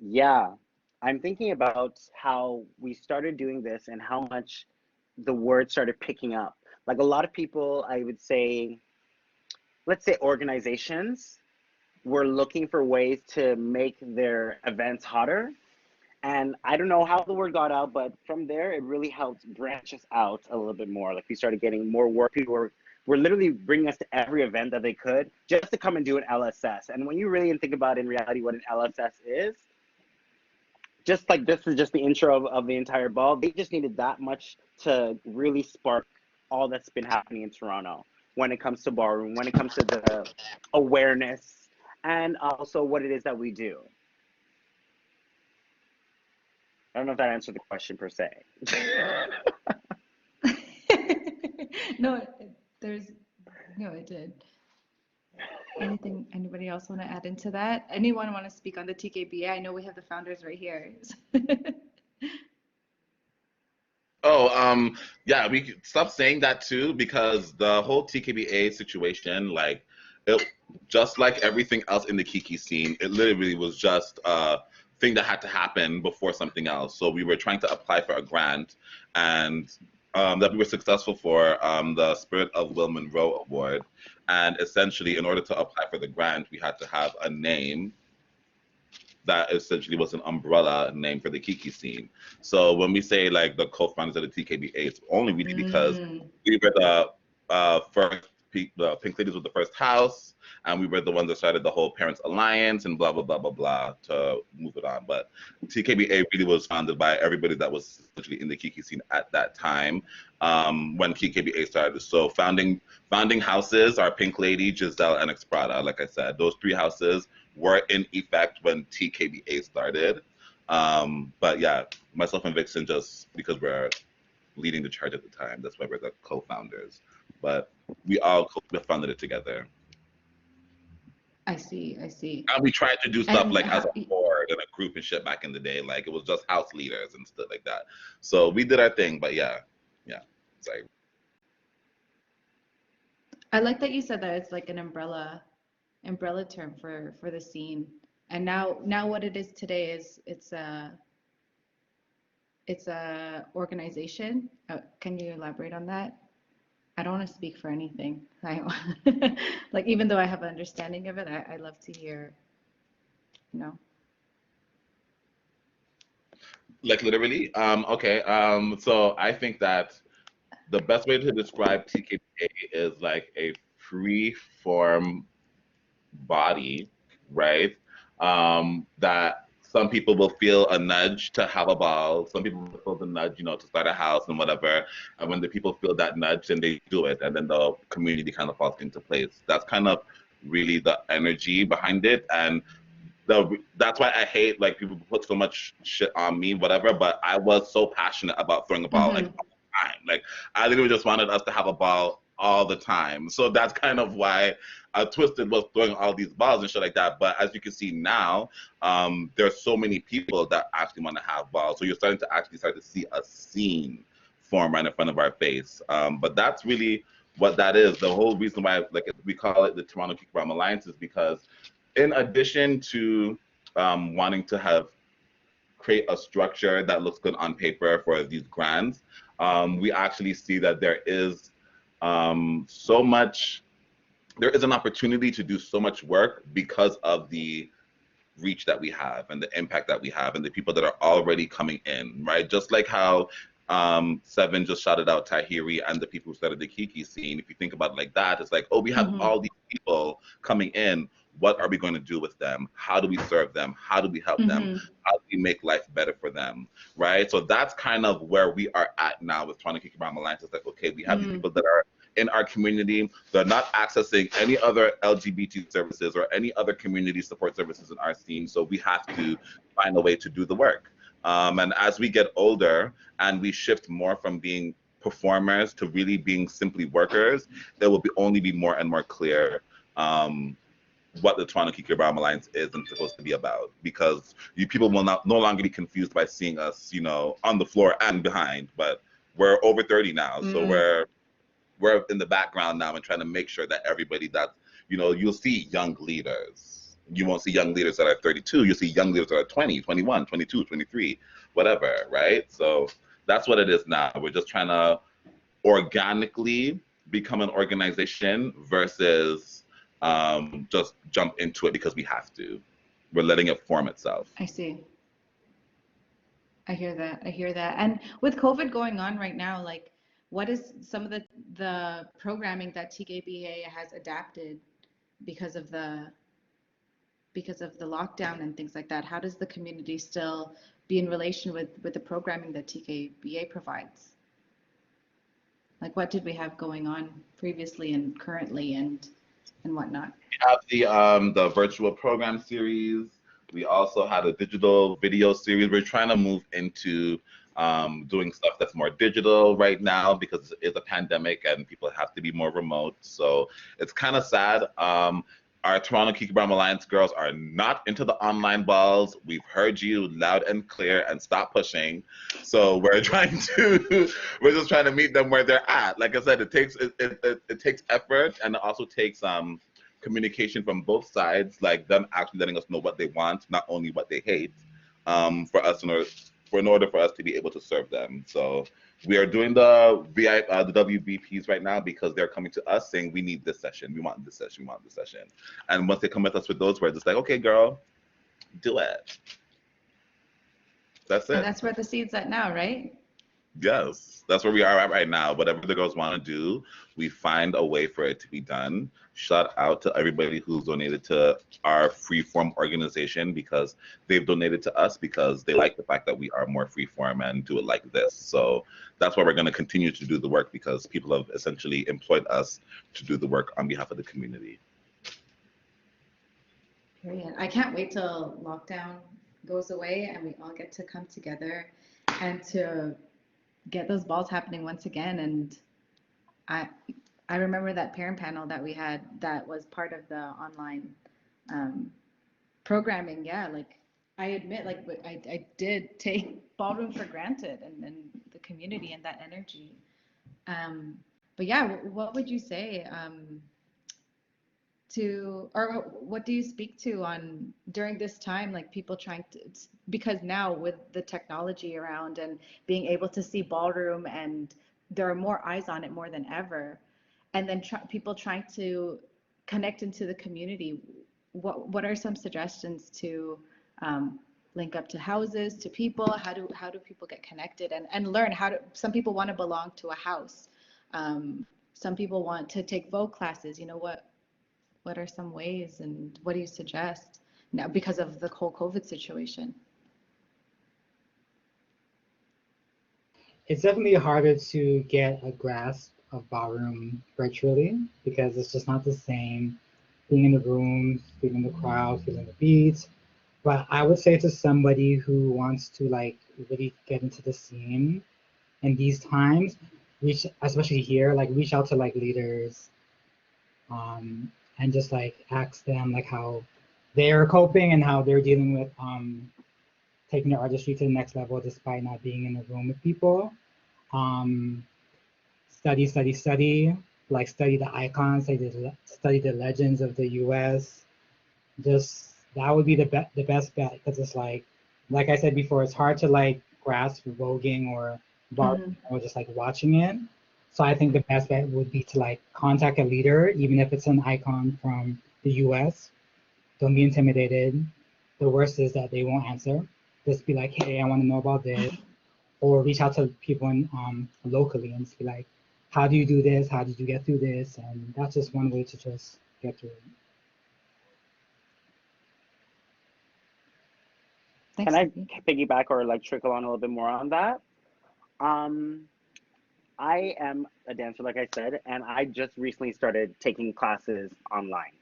Yeah, I'm thinking about how we started doing this and how much the word started picking up. Like a lot of people, I would say, let's say organizations were looking for ways to make their events hotter. And I don't know how the word got out, but from there, it really helped branch us out a little bit more. Like we started getting more work. People were literally bringing us to every event that they could just to come and do an LSS. And when you really think about in reality what an LSS is, just like this is just the intro of the entire ball, they just needed that much to really spark all that's been happening in Toronto when it comes to ballroom, when it comes to the awareness, and also what it is that we do. I don't know if that answered the question per se. No, it did. Anybody else want to add into that? Anyone want to speak on the TKBA? I know we have the founders right here. Oh, yeah, we stopped saying that too because the whole TKBA situation, like, it just like everything else in the Kiki scene, it literally was just a thing that had to happen before something else. So we were trying to apply for a grant, and that we were successful for the Spirit of Will Monroe Award. And essentially, in order to apply for the grant, we had to have a name that essentially was an umbrella name for the Kiki scene. So when we say like the co-founders of the TKBA, it's only really because we were the the Pink Ladies were the first house, and we were the ones that started the whole Parents Alliance and blah, blah, blah, blah, blah to move it on. But TKBA really was founded by everybody that was essentially in the Kiki scene at that time when TKBA started. So founding houses are Pink Lady, Giselle, and Exprada. Like I said, those three houses were in effect when TKBA started. But yeah, myself and Vixen, just because we're leading the charge at the time, that's why we're the co-founders. But we all co-founded it together. I see. And we tried to do stuff And like as a board and a group and shit back in the day. Like it was just house leaders and stuff like that. So we did our thing, but yeah. Sorry. I like that you said that it's like an umbrella term for the scene. And now what it is today is it's a organization. Can you elaborate on that? I don't want to speak for anything. Like even though I have an understanding of it, I love to hear, Like literally? Okay. So I think that the best way to describe TKPA is like a free form body, right? That some people will feel a nudge to have a ball. Some people will feel the nudge, to start a house and whatever. And when the people feel that nudge, then they do it. And then the community kind of falls into place. That's kind of really the energy behind it. And that's why I hate like people put so much shit on me, whatever. But I was so passionate about throwing a ball like all the time. Like I literally just wanted us to have a ball all the time. So that's kind of why Twysted was throwing all these balls and shit like that. But as you can see now, there's so many people that actually want to have balls. So you're starting to see a scene form right in front of our face. But that's really what that is. The whole reason why, like, we call it the Toronto Kiki Ballroom Alliance is because, in addition to wanting to create a structure that looks good on paper for these grants, we actually see that there is there is an opportunity to do so much work because of the reach that we have and the impact that we have and the people that are already coming in, right? Just like how Seven just shouted out Tahiri and the people who started the Kiki scene. If you think about it like that, it's like, oh, we have all these people coming in. What are we going to do with them? How do we serve them? How do we help them? How do we make life better for them, right? So that's kind of where we are at now with Toronto Kiki Ballroom Alliance. It's like, okay, we have these people that are in our community. They're not accessing any other LGBT services or any other community support services in our scene. So we have to find a way to do the work. And as we get older and we shift more from being performers to really being simply workers, it will only be more and more clear what the Toronto Kiki Ballroom Alliance is and supposed to be about, because you people will no longer be confused by seeing us, you know, on the floor and behind. But we're over 30 now, so we're in the background now and trying to make sure that everybody that, you know, you'll see young leaders. You won't see young leaders that are 32. You'll see young leaders that are 20, 21, 22, 23, whatever, right? So that's what it is now. We're just trying to organically become an organization versus just jump into it because we have to. We're letting it form itself. I see. I hear that. I hear that. And with COVID going on right now, like, what is some of the programming that TKBA has adapted because of the lockdown and things like that? How does the community still be in relation with the programming that TKBA provides? Like, what did we have going on previously and currently and whatnot? We have the virtual program series. We also had a digital video series. We're trying to move into doing stuff that's more digital right now because it's a pandemic and people have to be more remote. So it's kind of sad. Our Toronto Kiki Ballroom Alliance girls are not into the online balls. We've heard you loud and clear, and stop pushing. So we're just trying to meet them where they're at. Like I said, it takes effort, and it also takes communication from both sides, like them actually letting us know what they want, not only what they hate, in order for us to be able to serve them. So we are doing the WBPs right now because they're coming to us saying we need this session, we want this session, we want this session. And once they come with us with those words, it's like, okay, girl, do it. That's it. And that's where the seed's at now, right? Yes, that's where we are at right now. Whatever the girls want to do, we find a way for it to be done. Shout out to everybody who's donated to our freeform organization, because they've donated to us because they like the fact that we are more freeform and do it like this. So that's why we're going to continue to do the work, because people have essentially employed us to do the work on behalf of the community. Period. I can't wait till lockdown goes away and we all get to come together and to get those balls happening once again. And I remember that parent panel that we had that was part of the online programming. Yeah, like I admit, like I did take ballroom for granted and the community and that energy. But yeah, what would you say or what do you speak to on during this time, like people trying to, because now with the technology around and being able to see ballroom and there are more eyes on it more than ever, and then people trying to connect into the community, what are some suggestions to link up to houses, to people? How do people get connected and learn some people want to belong to a house, some people want to take Vogue classes, you know, what are some ways and what do you suggest now because of the whole COVID situation? It's definitely harder to get a grasp of ballroom virtually because it's just not the same being in the rooms, feeling the crowd, feeling the beats. But I would say to somebody who wants to like really get into the scene in these times, especially here, like reach out to like leaders, and just like ask them like how they're coping and how they're dealing with taking their artistry to the next level despite not being in the room with people. um, like study the icons, study the legends of the U.S. Just that would be the best bet because it's like I said before, it's hard to like grasp voguing or bar or just like watching it. So I think the best bet would be to like contact a leader, even if it's an icon from the U.S. Don't be intimidated. The worst is that they won't answer. Just be like, hey, I want to know about this, or reach out to people in, locally and just be like, how do you do this? How did you get through this? And that's just one way to just get through it. Thanks, Can I Snoopy. piggyback or like trickle on a little bit more on that? Um, I am a dancer, like I said, and I just recently started taking classes online.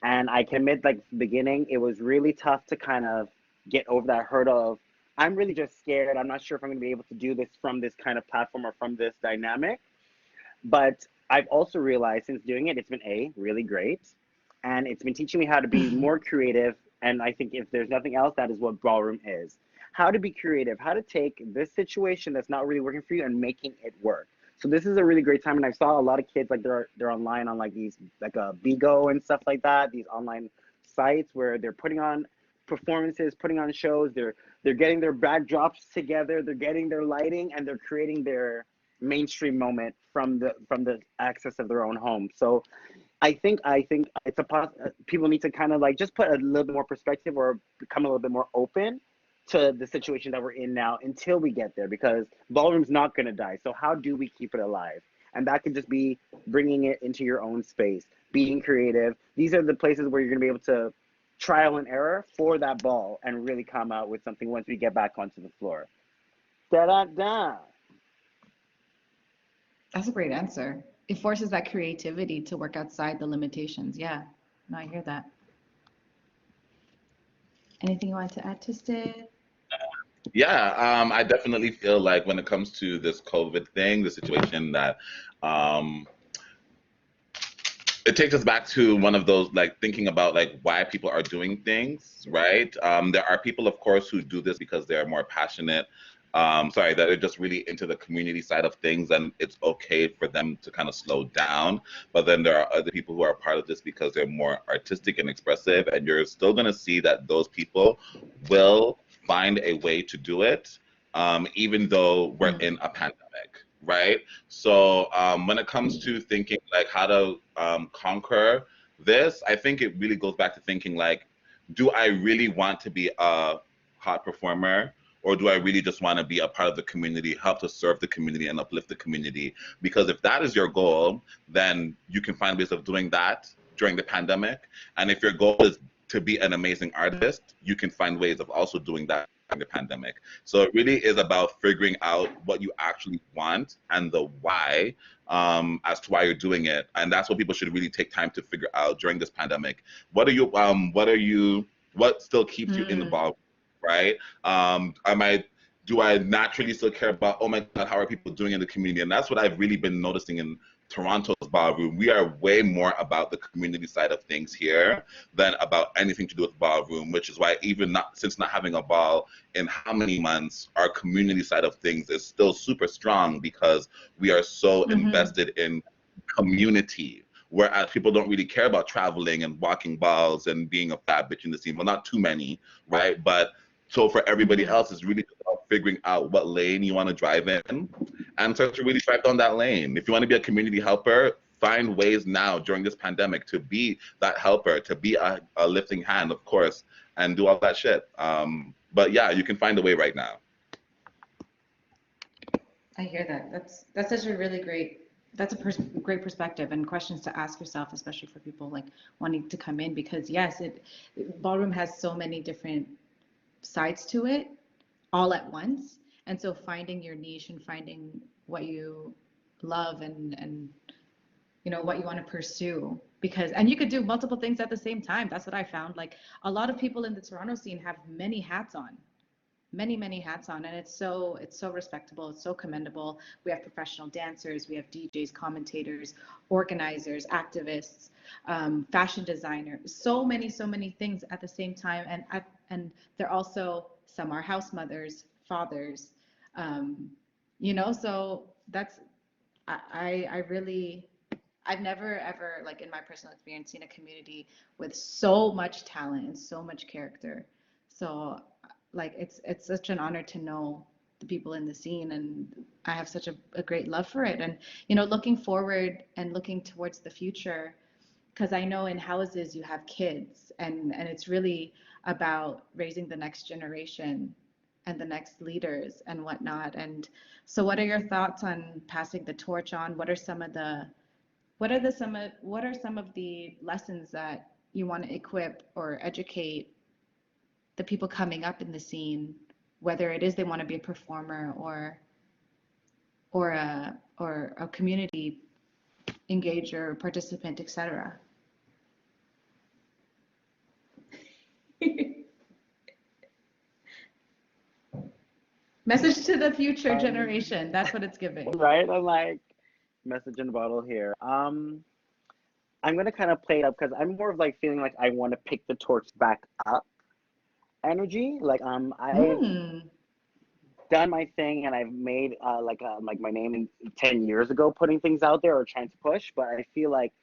And I can admit, like, beginning, it was really tough to kind of get over that hurdle of, I'm really just scared. I'm not sure if I'm going to be able to do this from this kind of platform or from this dynamic. But I've also realized since doing it, it's been really great. And it's been teaching me how to be more creative. And I think if there's nothing else, that is what ballroom is. How to be creative, how to take this situation that's not really working for you and making it work. So this is a really great time. And I saw a lot of kids, like they're online on like these, like a Bigo and stuff like that, these online sites where they're putting on performances, putting on shows, they're getting their backdrops together, they're getting their lighting, and they're creating their mainstream moment from the access of their own home. So I think it's people need to kind of like just put a little bit more perspective or become a little bit more open to the situation that we're in now until we get there, because ballroom's not going to die. So how do we keep it alive? And that could just be bringing it into your own space, being creative. These are the places where you're going to be able to trial and error for that ball and really come out with something once we get back onto the floor. Da da da. That's a great answer. It forces that creativity to work outside the limitations. Yeah, no, I hear that. Anything you want to add, Twysted? Yeah, I definitely feel like when it comes to this COVID thing, the situation that um, it takes us back to one of those like thinking about like why people are doing things, right? There are people, of course, who do this because they're more passionate. Sorry, that are just really into the community side of things, and it's okay for them to kind of slow down. But then there are other people who are part of this because they're more artistic and expressive, and you're still going to see that those people will find a way to do it, even though we're in a pandemic, right? So when it comes to thinking like how to conquer this, I think it really goes back to thinking like, do I really want to be a hot performer? Or do I really just want to be a part of the community, help to serve the community and uplift the community? Because if that is your goal, then you can find ways of doing that during the pandemic. And if your goal is to be an amazing artist, you can find ways of also doing that during the pandemic. So it really is about figuring out what you actually want and the why, as to why you're doing it. And that's what people should really take time to figure out during this pandemic. What what still keeps you in the ball, right? Do I naturally still care about, oh my God, how are people doing in the community? And that's what I've really been noticing in Toronto's ballroom. We are way more about the community side of things here than about anything to do with ballroom, which is why even not since not having a ball in how many months, our community side of things is still super strong because we are so invested in community. Whereas people don't really care about traveling and walking balls and being a fat bitch in the scene. Well, not too many, right? But so for everybody else, it's really about figuring out what lane you want to drive in and start to really drive down that lane. If you want to be a community helper, find ways now during this pandemic to be that helper, to be a lifting hand, of course, and do all that shit. But yeah, you can find a way right now. I hear that. That's such a really that's a great perspective and questions to ask yourself, especially for people like wanting to come in, because yes, ballroom has so many different sides to it all at once. And so finding your niche and finding what you love and what you want to pursue, because and you could do multiple things at the same time. That's what I found. Like a lot of people in the Toronto scene have many hats on, many hats on, and it's so respectable, it's so commendable. We have professional dancers, we have DJs, commentators, organizers, activists, fashion designers, so many things at the same time. And they're also, some are house mothers, fathers, you know, so that's, I really, I've never ever, like in my personal experience, seen a community with so much talent and so much character. So like it's such an honor to know the people in the scene, and I have such a great love for it. And you know, looking forward and looking towards the future, because I know in houses you have kids, and it's really about raising the next generation and the next leaders and whatnot. And so what are your thoughts on passing the torch on? What are some of the lessons that you want to equip or educate the people coming up in the scene, whether it is they want to be a performer or a community engager, participant, etc. Message to the future generation. That's what it's giving. Right? I'm like, message in the bottle here. I'm gonna kind of play it up because I'm more of like feeling like I want to pick the torch back up energy. Like I've Mm. done my thing and I've made like my name 10 years ago, putting things out there or trying to push. But I feel like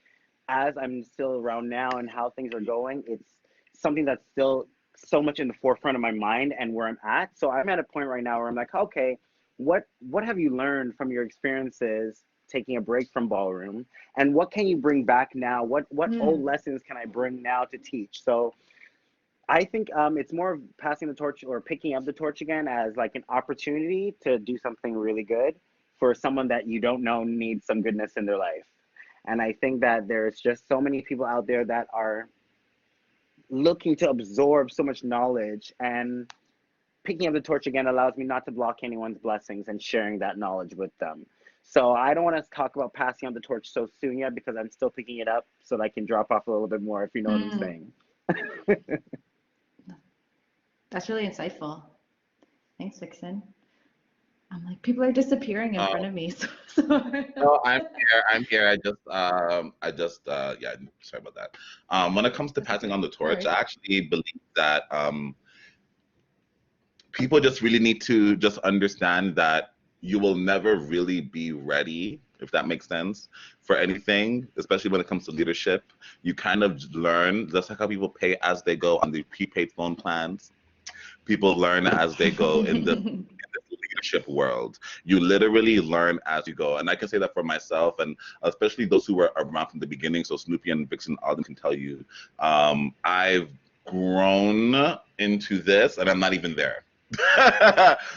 as I'm still around now and how things are going, it's something that's still so much in the forefront of my mind and where I'm at. So I'm at a point right now where I'm like, okay, what have you learned from your experiences taking a break from ballroom, and what can you bring back now? What old lessons can I bring now to teach? So I think it's more of passing the torch or picking up the torch again as like an opportunity to do something really good for someone that you don't know needs some goodness in their life. And I think that there's just so many people out there that are looking to absorb so much knowledge, and picking up the torch again allows me not to block anyone's blessings and sharing that knowledge with them. So I don't want to talk about passing on the torch so soon yet because I'm still picking it up so that I can drop off a little bit more, if you know what I'm saying. That's really insightful. Thanks, Vixen. I'm like, people are disappearing in front of me. So No, I'm here. I'm here. Yeah, sorry about that. When it comes to passing on the torch, I actually believe that people just really need to just understand that you will never really be ready, if that makes sense, for anything, especially when it comes to leadership. You kind of learn, just like how people pay as they go on the prepaid phone plans. People learn as they go in the leadership world. You literally learn as you go. And I can say that for myself, and especially those who were around from the beginning. So Snoopy and Vixen, all them can tell you, I've grown into this and I'm not even there.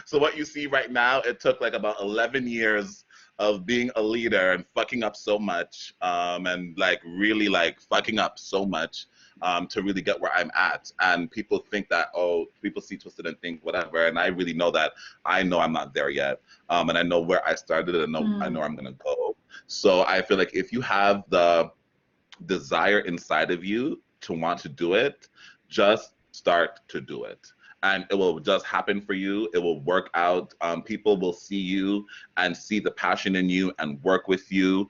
So what you see right now, it took like about 11 years of being a leader and fucking up so much, and like really like fucking up so much, to really get where I'm at. And people think that, oh, people see Twysted and think whatever. And I really know that I know I'm not there yet. And I know where I started and I know I'm gonna go. So I feel like if you have the desire inside of you to want to do it, just start to do it. And it will just happen for you. It will work out. People will see you and see the passion in you and work with you,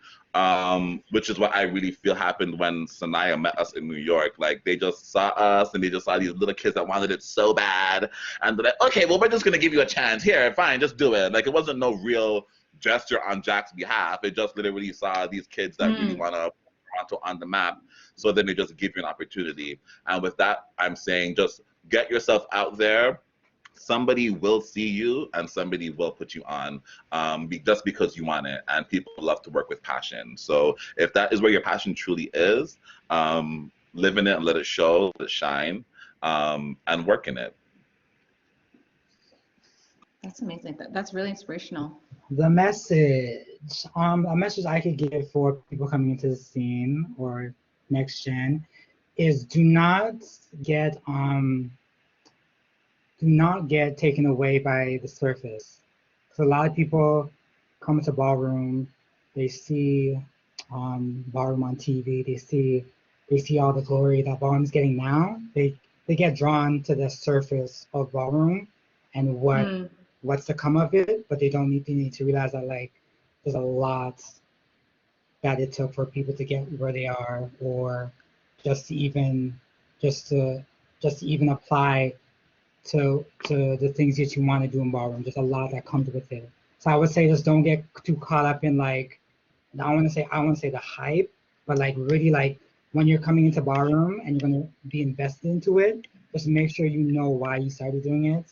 which is what I really feel happened when Sanaya met us in New York. Like, they just saw us and they just saw these little kids that wanted it so bad. And they're like, okay, well, we're just going to give you a chance. Here, fine, just do it. Like, it wasn't no real gesture on Jack's behalf. It just literally saw these kids that really want to put Toronto on the map. So then they just give you an opportunity. And with that, I'm saying just get yourself out there. Somebody will see you and somebody will put you on, just because you want it. And people love to work with passion. So if that is where your passion truly is, live in it and let it show, let it shine, and work in it. That's amazing. That's really inspirational. The message, a message I could give for people coming into the scene or next gen is do not get taken away by the surface. Because a lot of people come to ballroom, they see ballroom on TV, they see all the glory that ballroom's getting now. They get drawn to the surface of ballroom and what's to come of it, but they need to realize that like there's a lot that it took for people to get where they are, or just to even apply to the things that you want to do in ballroom. Just a lot that comes with it. So I would say just don't get too caught up in like, I want to say the hype, but like really like when you're coming into ballroom and you're gonna be invested into it, just make sure you know why you started doing it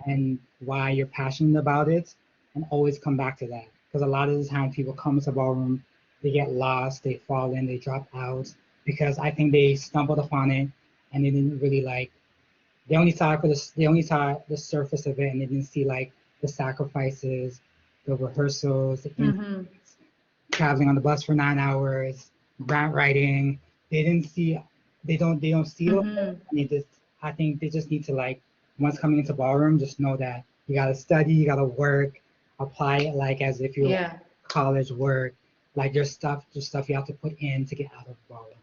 and why you're passionate about it, and always come back to that. Because a lot of the time people come to ballroom, they get lost, they fall in, they drop out because I think they stumbled upon it and they didn't really like, they only saw the surface of it and they didn't see like the sacrifices, the rehearsals, the Mm-hmm. traveling on the bus for 9 hours, grant writing. They didn't see, they don't see it. Mm-hmm. And they just, I think they just need to like, once coming into ballroom, just know that you gotta study, you gotta work, apply it like as if you're Yeah. college work, like there's stuff you have to put in to get out of ballroom.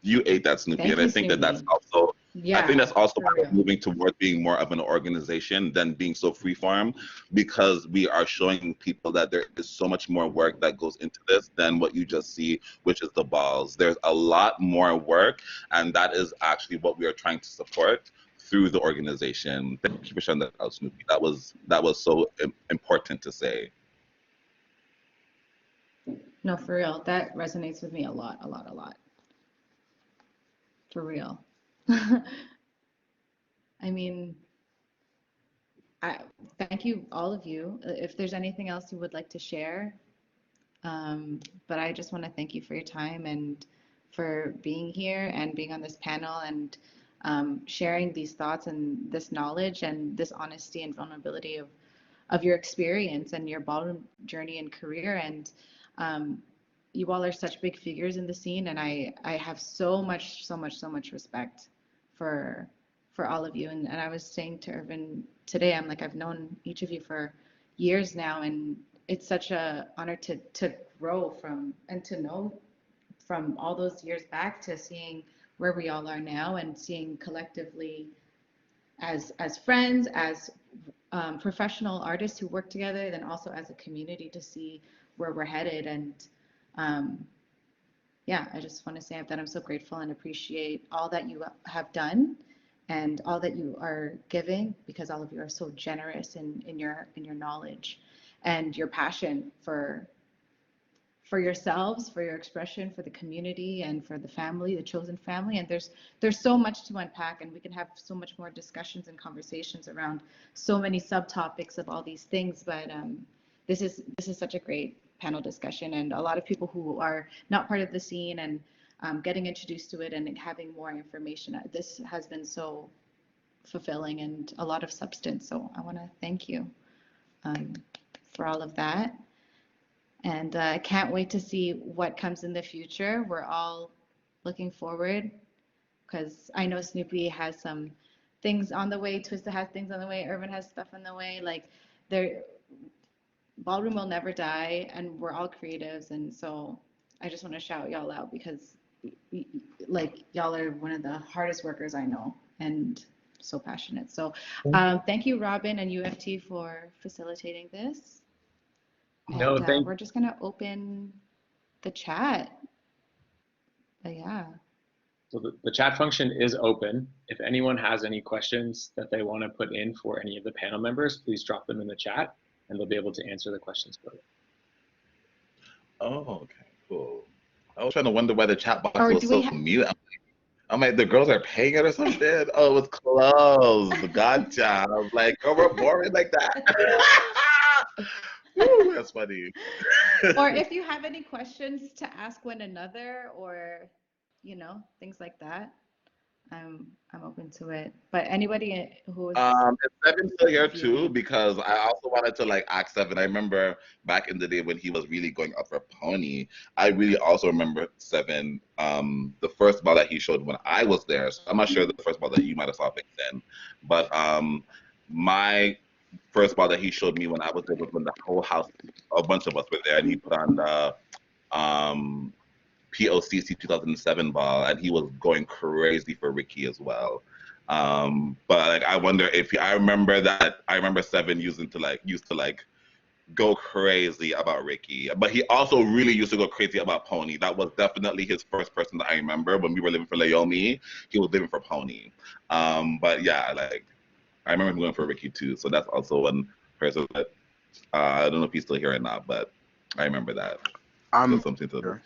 You ate that, Snoopy, Thank and I you, think that that's Snoopy. also. I think Yeah, that's also for why we're real. moving towards being more of an organization than being so freeform, because we are showing people that there is so much more work that goes into this than what you just see, which is the balls. There's a lot more work, and that is actually what we are trying to support through the organization. Thank you for sharing that out, Snoopy. That was so important to say. No, for real. That resonates with me a lot, a lot, a lot. For real. I mean, I thank you, all of you. If there's anything else you would like to share, but I just want to thank you for your time and for being here and being on this panel and sharing these thoughts and this knowledge and this honesty and vulnerability of your experience and your ballroom journey and career. And you all are such big figures in the scene, and I have so much, so much, so much respect for all of you. And I was saying to Irvin today, I'm like, I've known each of you for years now, and it's such a honor to grow from and to know from all those years back to seeing where we all are now and seeing collectively as friends, as professional artists who work together, then also as a community to see where we're headed. And um, yeah, I just want to say that I'm so grateful and appreciate all that you have done and all that you are giving, because all of you are so generous in your knowledge and your passion for yourselves, for your expression, for the community, and for the family, the chosen family. And there's so much to unpack, and we can have so much more discussions and conversations around so many subtopics of all these things. But this is such a great panel discussion, and a lot of people who are not part of the scene and getting introduced to it and having more information. This has been so fulfilling and a lot of substance. So I want to thank you um, for all of that. And I can't wait to see what comes in the future. We're all looking forward because I know Snoopy has some things on the way, Twista has things on the way, Irvin has stuff on the way. Like, there, ballroom will never die, and we're all creatives. And so I just want to shout y'all out because, like, y'all are one of the hardest workers I know and so passionate. So thank you, Robin and UFT, for facilitating this. No, And we're just gonna open the chat. Yeah. So the chat function is open. If anyone has any questions that they want to put in for any of the panel members, please drop them in the chat and they'll be able to answer the questions for you. Oh, okay, cool. I was trying to wonder why the chat box Or was do so we mute. I'm like, the girls are paying it or something. Oh, it was closed. Gotcha. I was like, oh, we're boring like that. Woo, that's funny. or if you have any questions to ask one another, or things like that, I'm open to it. But anybody who is Is Seven still here too? viewing, Because I also wanted to like ask Seven. I remember back in the day when he was really going up for Pony. I really also remember Seven, the first ball that he showed when I was there. So I'm not sure the first ball that you might have saw Vixen, but my first ball that he showed me when I was there was when the whole house, a bunch of us were there, and he put on the POCC 2007 ball, and he was going crazy for Ricky as well. But like, I wonder if I remember that. I remember Seven used to like go crazy about Ricky, but he also really used to go crazy about Pony. That was definitely his first person that I remember when we were living for Laomi. He was living for Pony. But yeah, like I remember him going for Ricky too. So that's also one person that I don't know if he's still here or not, but I remember that. So something to Sure.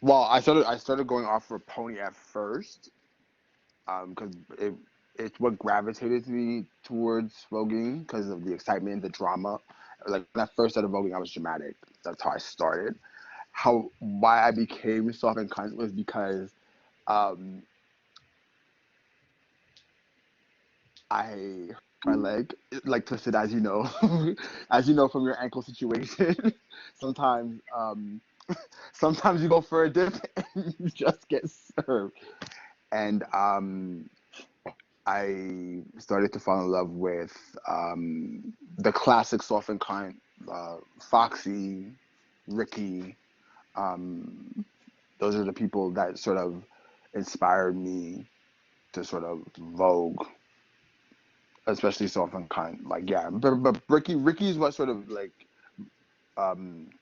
Well, I started going off for Pony at first, because it's what gravitated me towards voguing because of the excitement, the drama. Like when I first started voguing, I was dramatic. That's how I started. Why I became soft and kind was because um, I hurt my leg, like twisted, as you know, as you know from your ankle situation. Sometimes, sometimes you go for a dip and you just get served. And I started to fall in love with the classic soft and kind, Foxy, Ricky. Um, those are the people that sort of inspired me to sort of vogue, especially soft and kind. Like yeah, but Ricky is what sort of like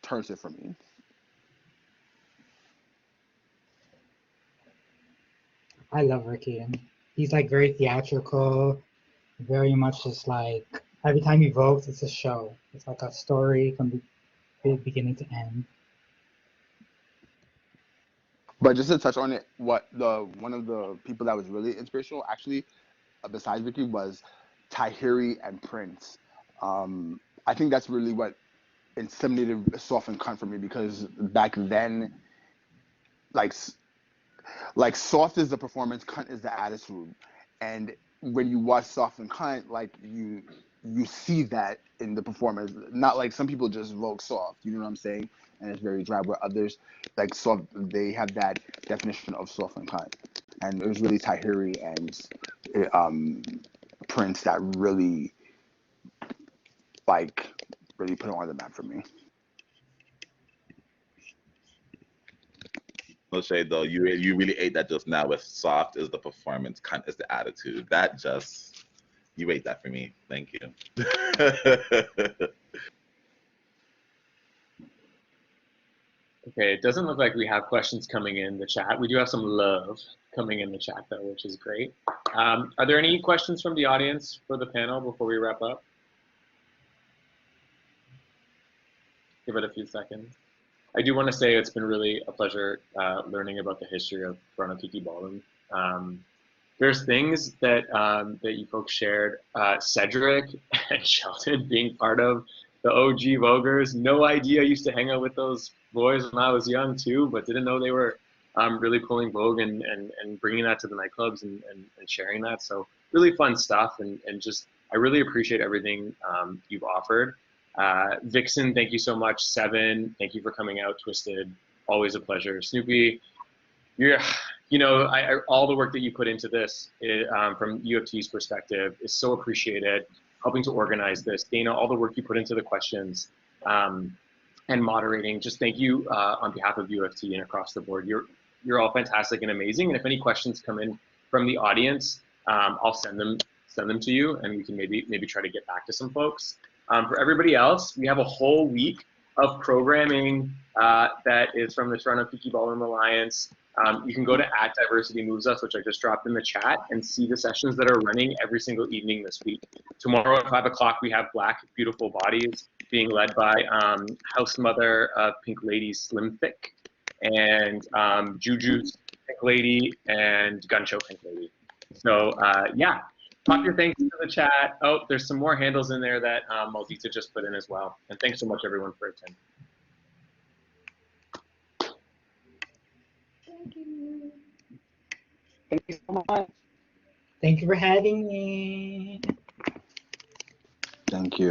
turns it for me. I love Ricky. He's like very theatrical, very much just like every time he votes, it's a show. It's like a story from the beginning to end. But just to touch on it, one of the people that was really inspirational, actually, besides Ricky, was Tahiri and Prince. I think that's really what inseminated soft and cunt for me because back then, like soft is the performance, cunt is the attitude, and when you watch soft and cunt, like you see that in the performance. Not like some people just vogue soft, you know what I'm saying, and it's very dry. Where others like soft, they have that definition of soft and cunt, and it was really Tahiri and Prince that really like really put it on the map for me. No shade though. You really ate that just now. With soft is the performance, cunt is the attitude. That just you ate that for me. Thank you. Okay, it doesn't look like we have questions coming in the chat. We do have some love coming in the chat though, which is great. Are there any questions from the audience for the panel before we wrap up? Give it a few seconds. I do want to say it's been really a pleasure learning about the history of Toronto Kiki Ballroom. There's things that that you folks shared. Cedric and Sheldon being part of the OG Vogers. No idea. I used to hang out with those boys when I was young too, but didn't know they were really pulling Vogue and bringing that to the nightclubs and sharing that. So really fun stuff, and just I really appreciate everything you've offered. Vixen, thank you so much. Seven, thank you for coming out. Twysted, always a pleasure. Snoopy, you know, all the work that you put into this from U of T's perspective is so appreciated. Helping to organize this, Dana, all the work you put into the questions and moderating. Just thank you on behalf of U of T and across the board. You're all fantastic and amazing. And if any questions come in from the audience, I'll send them to you, and we can maybe try to get back to some folks. For everybody else, we have a whole week of programming that is from the Toronto Kiki Ballroom Alliance. You can go to @DiversityMovesUs, which I just dropped in the chat, and see the sessions that are running every single evening this week. Tomorrow at 5 o'clock, we have Black Beautiful Bodies being led by House Mother of Pink Lady Slim Thick, and Juju's Pink Lady, and Guncho Pink Lady. So yeah. Pop your thanks into the chat. Oh, there's some more handles in there that Maldita just put in as well. And thanks so much, everyone, for attending. Thank you. Thank you so much. Thank you for having me. Thank you.